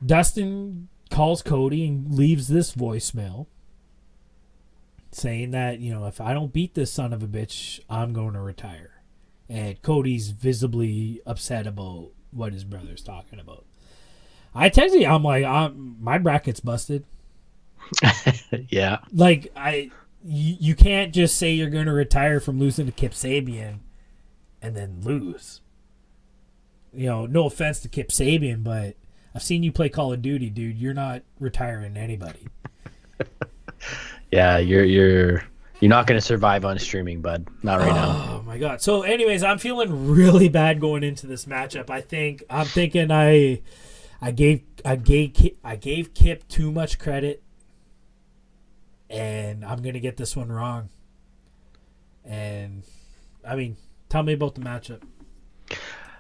Dustin calls Cody and leaves this voicemail saying that, you know, if I don't beat this son of a bitch, I'm going to retire. And Cody's visibly upset about what his brother's talking about. I texted you, I'm like, my bracket's busted. Yeah. Like, you can't just say you're going to retire from losing to Kip Sabian and then lose. You know, no offense to Kip Sabian, but I've seen you play Call of Duty, dude. You're not retiring anybody. Yeah, you're not going to survive on streaming, bud. Not right now. Oh my god. So anyways, I'm feeling really bad going into this matchup. I'm thinking I gave Kip too much credit, and I'm going to get this one wrong. And I mean, tell me about the matchup.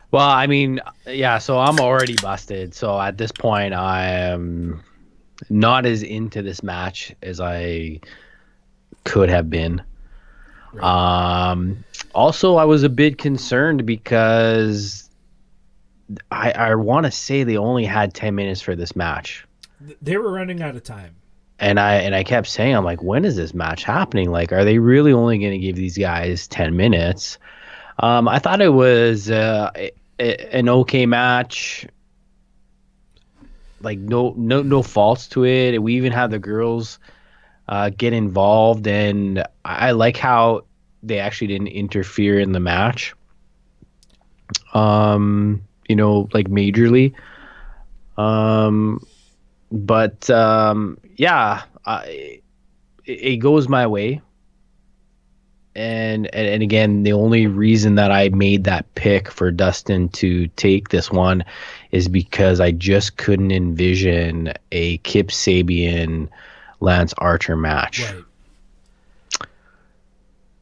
Well, I mean, yeah, so I'm already busted. So at this point, I am not as into this match as I could have been. Right. Also, I was a bit concerned because I want to say they only had 10 minutes for this match. They were running out of time. And I kept saying, I'm like, when is this match happening? Like, are they really only going to give these guys 10 minutes? I thought it was an okay match. Like no faults to it. We even had the girls get involved, and I like how they actually didn't interfere in the match. Like majorly. Yeah, it goes my way. And again, the only reason that I made that pick for Dustin to take this one is because I just couldn't envision a Kip Sabian Lance Archer match. Right.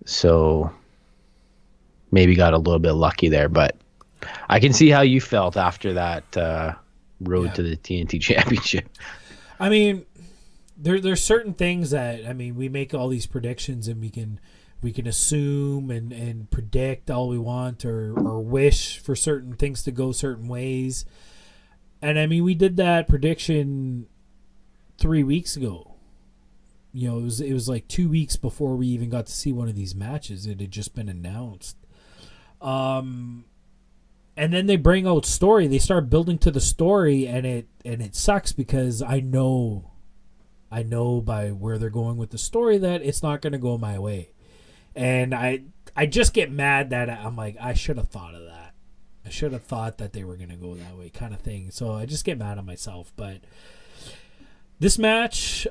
So maybe got a little bit lucky there, but I can see how you felt after that road to the TNT Championship. I mean, there's certain things that, I mean, we make all these predictions and we can assume and predict all we want or wish for certain things to go certain ways. And I mean, we did that prediction 3 weeks ago. You know, it was like 2 weeks before we even got to see one of these matches. It had just been announced. And then they bring out story. They start building to the story, and it sucks because I know by where they're going with the story that it's not going to go my way. And I just get mad that I'm like, I should have thought of that. I should have thought that they were going to go that way, kind of thing. So I just get mad at myself. But this match,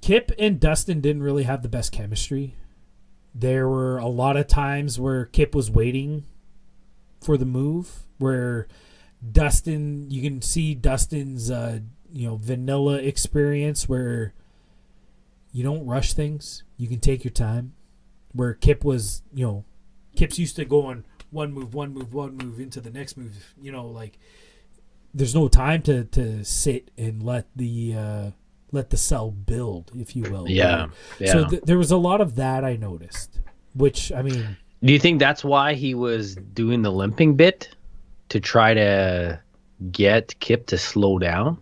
Kip and Dustin didn't really have the best chemistry. There were a lot of times where Kip was waiting for the move, where Dustin, you can see Dustin's vanilla experience where you don't rush things. You can take your time. Where Kip was, Kip's used to going one move into the next move. Like there's no time to sit and let the cell build, if you will. Yeah. So there was a lot of that I noticed, which, I mean... Do you think that's why he was doing the limping bit? To try to get Kip to slow down?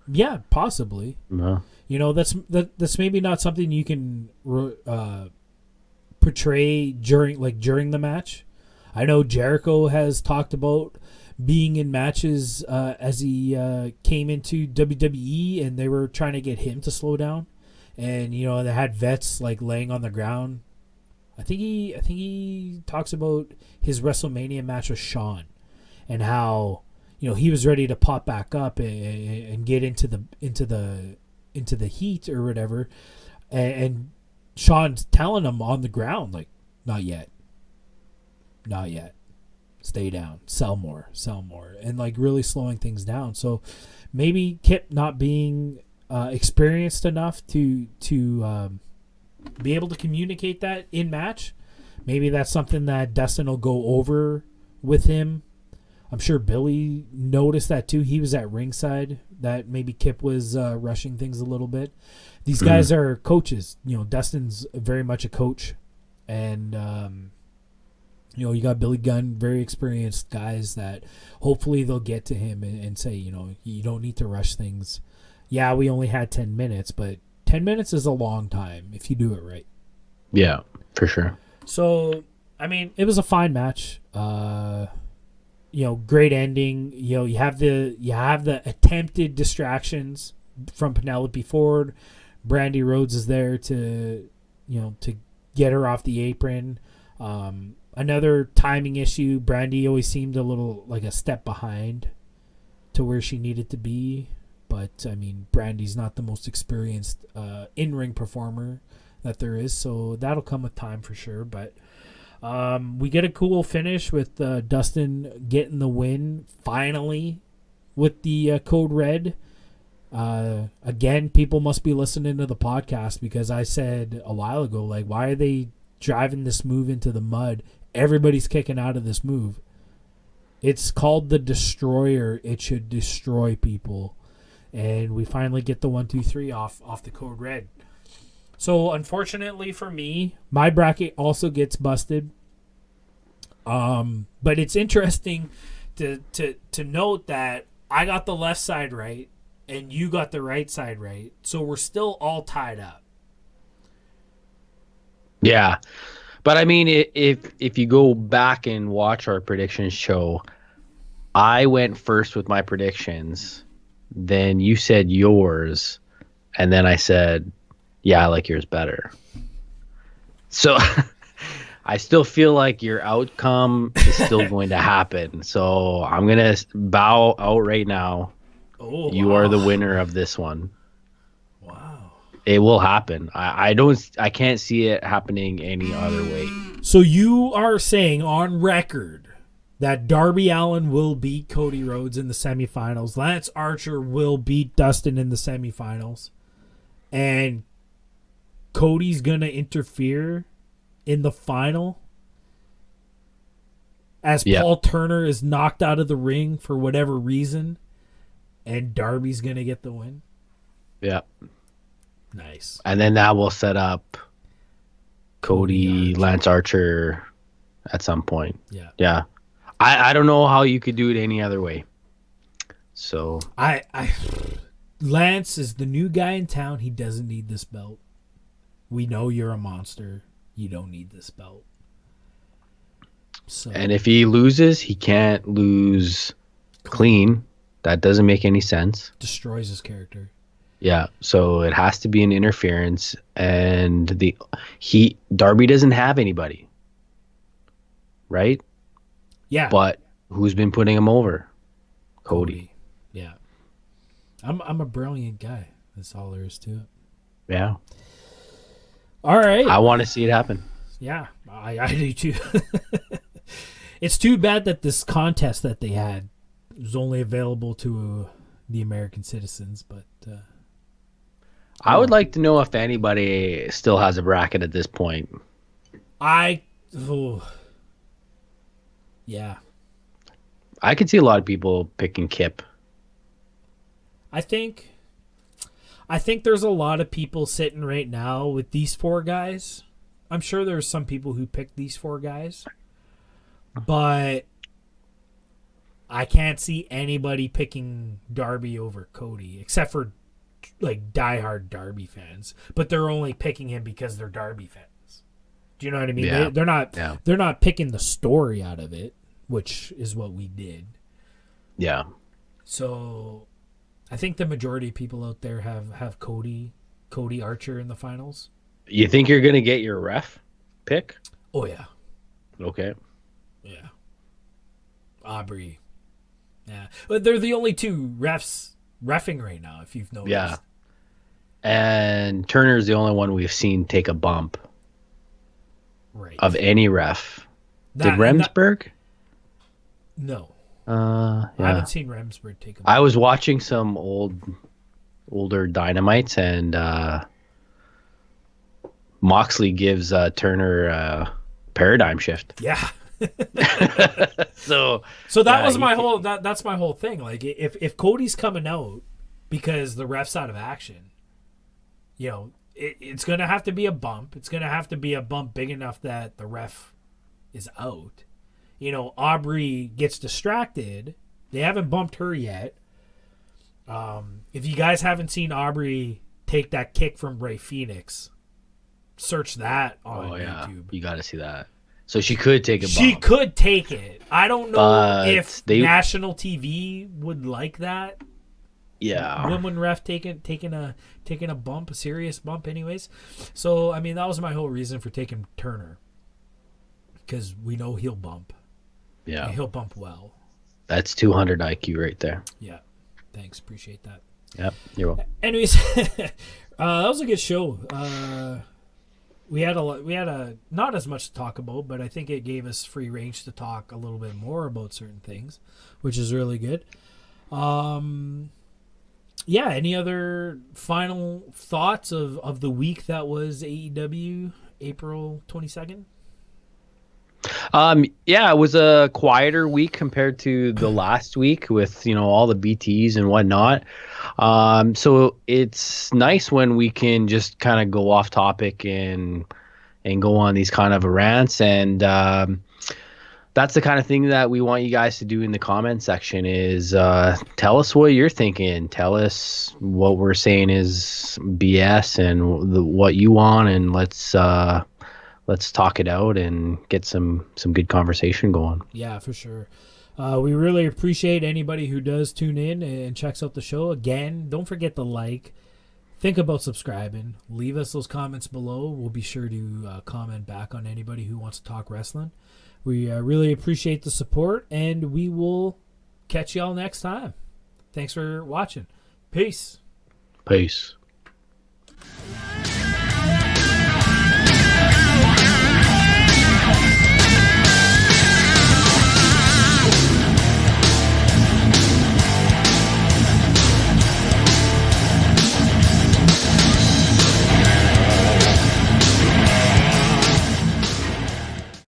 Yeah, possibly. No. That's maybe not something you can portray during the match. I know Jericho has talked about being in matches as he came into WWE, and they were trying to get him to slow down, and they had vets like laying on the ground. I think he talks about his WrestleMania match with Shawn, and how he was ready to pop back up and get into the heat or whatever, and Shawn's telling him on the ground, like, not yet, stay down, sell more, and like really slowing things down. So maybe Kip not being experienced enough to be able to communicate that in match. Maybe that's something that Dustin will go over with him. I'm sure Billy noticed that too. He was at ringside, that maybe Kip was rushing things a little bit. These guys are coaches. Dustin's very much a coach. And, you got Billy Gunn, very experienced guys that hopefully they'll get to him and say, you don't need to rush things. Yeah, we only had 10 minutes, but 10 minutes is a long time if you do it right. Yeah, for sure. So, I mean, it was a fine match. Great ending. You have the attempted distractions from Penelope Ford. Brody Rhodes is there to get her off the apron. Another timing issue. Brody always seemed a little like a step behind to to where she needed to be. But, I mean, Brandy's not the most experienced in-ring performer that there is, so that'll come with time for sure. But we get a cool finish with Dustin getting the win, finally, with the Code Red. Again, people must be listening to the podcast because I said a while ago, like, why are they driving this move into the mud? Everybody's kicking out of this move. It's called the Destroyer. It should destroy people. And we finally get the 1, 2, 3 off the Code Red. So, unfortunately for me, my bracket also gets busted. But it's interesting to note that I got the left side right and you got the right side right. So we're still all tied up. Yeah. But I mean, if you go back and watch our predictions show, I went first with my predictions, then you said yours, and then I said, yeah, I like yours better. So I still feel like your outcome is still going to happen. So I'm going to bow out right now. Oh, you are the winner of this one. Wow. It will happen. I can't see it happening any other way. So you are saying on record that Darby Allin will beat Cody Rhodes in the semifinals. Lance Archer will beat Dustin in the semifinals. And Cody's going to interfere in the final as Paul Turner is knocked out of the ring for whatever reason. And Darby's going to get the win. Yeah. Nice. And then that will set up Cody, Lance Archer at some point. Yeah. Yeah. I don't know how you could do it any other way. So Lance is the new guy in town. He doesn't need this belt. We know you're a monster. You don't need this belt. So, and if he loses, he can't lose clean. That doesn't make any sense. Destroys his character. Yeah, so it has to be an interference, and Darby doesn't have anybody, right? Yeah, but who's been putting him over? Cody. Yeah, I'm a brilliant guy. That's all there is to it. Yeah. All right. I want to see it happen. Yeah, I do too. It's too bad that this contest that they had was only available to the American citizens, but. I would like to know if anybody still has a bracket at this point. Yeah. I could see a lot of people picking Kip. I think there's a lot of people sitting right now with these 4 guys. I'm sure there's some people who picked these 4 guys. But I can't see anybody picking Darby over Cody, except for like diehard Darby fans, but they're only picking him because they're Darby fans. Do you know what I mean? Yeah. They're not picking the story out of it, which is what we did. Yeah. So I think the majority of people out there have Cody Archer in the finals. You think you're going to get your ref pick? Oh yeah. Okay. Yeah. Aubrey. Yeah. But they're the only 2 refs reffing right now, if you've noticed. Yeah. And Turner's the only one we've seen take a bump. Right. Of any ref. Did Remsburg? No. Yeah. I haven't seen Remsburg take a bump. I was watching some older Dynamites, and Moxley gives Turner a paradigm shift. Yeah. so that was my whole that's my whole thing. Like if Cody's coming out because the ref's out of action, it's gonna have to be a bump. It's gonna have to be a bump big enough that the ref is out. Aubrey gets distracted. They haven't bumped her yet. If you guys haven't seen Aubrey take that kick from Ray Phoenix, search that on YouTube. You got to see that. So she could take a bump. She could take it. I don't know if national TV would like that. Yeah. Women ref taking a bump, a serious bump anyways. So, I mean, that was my whole reason for taking Turner. Because we know he'll bump. Yeah. And he'll bump well. That's 200 IQ right there. Yeah. Thanks. Appreciate that. Yep, you're welcome. Anyways, that was a good show. We had not as much to talk about, but I think it gave us free range to talk a little bit more about certain things, which is really good. Any other final thoughts of the week that was AEW April 22nd? It was a quieter week compared to the last week with, all the BTs and whatnot. So it's nice when we can just kind of go off topic and go on these kind of rants. And that's the kind of thing that we want you guys to do in the comment section is tell us what you're thinking. Tell us what we're saying is BS and what you want, and let's talk it out and get some good conversation going. Yeah, for sure. We really appreciate anybody who does tune in and checks out the show. Again, don't forget to like. Think about subscribing. Leave us those comments below. We'll be sure to comment back on anybody who wants to talk wrestling. We really appreciate the support, and we will catch y'all next time. Thanks for watching. Peace. Peace.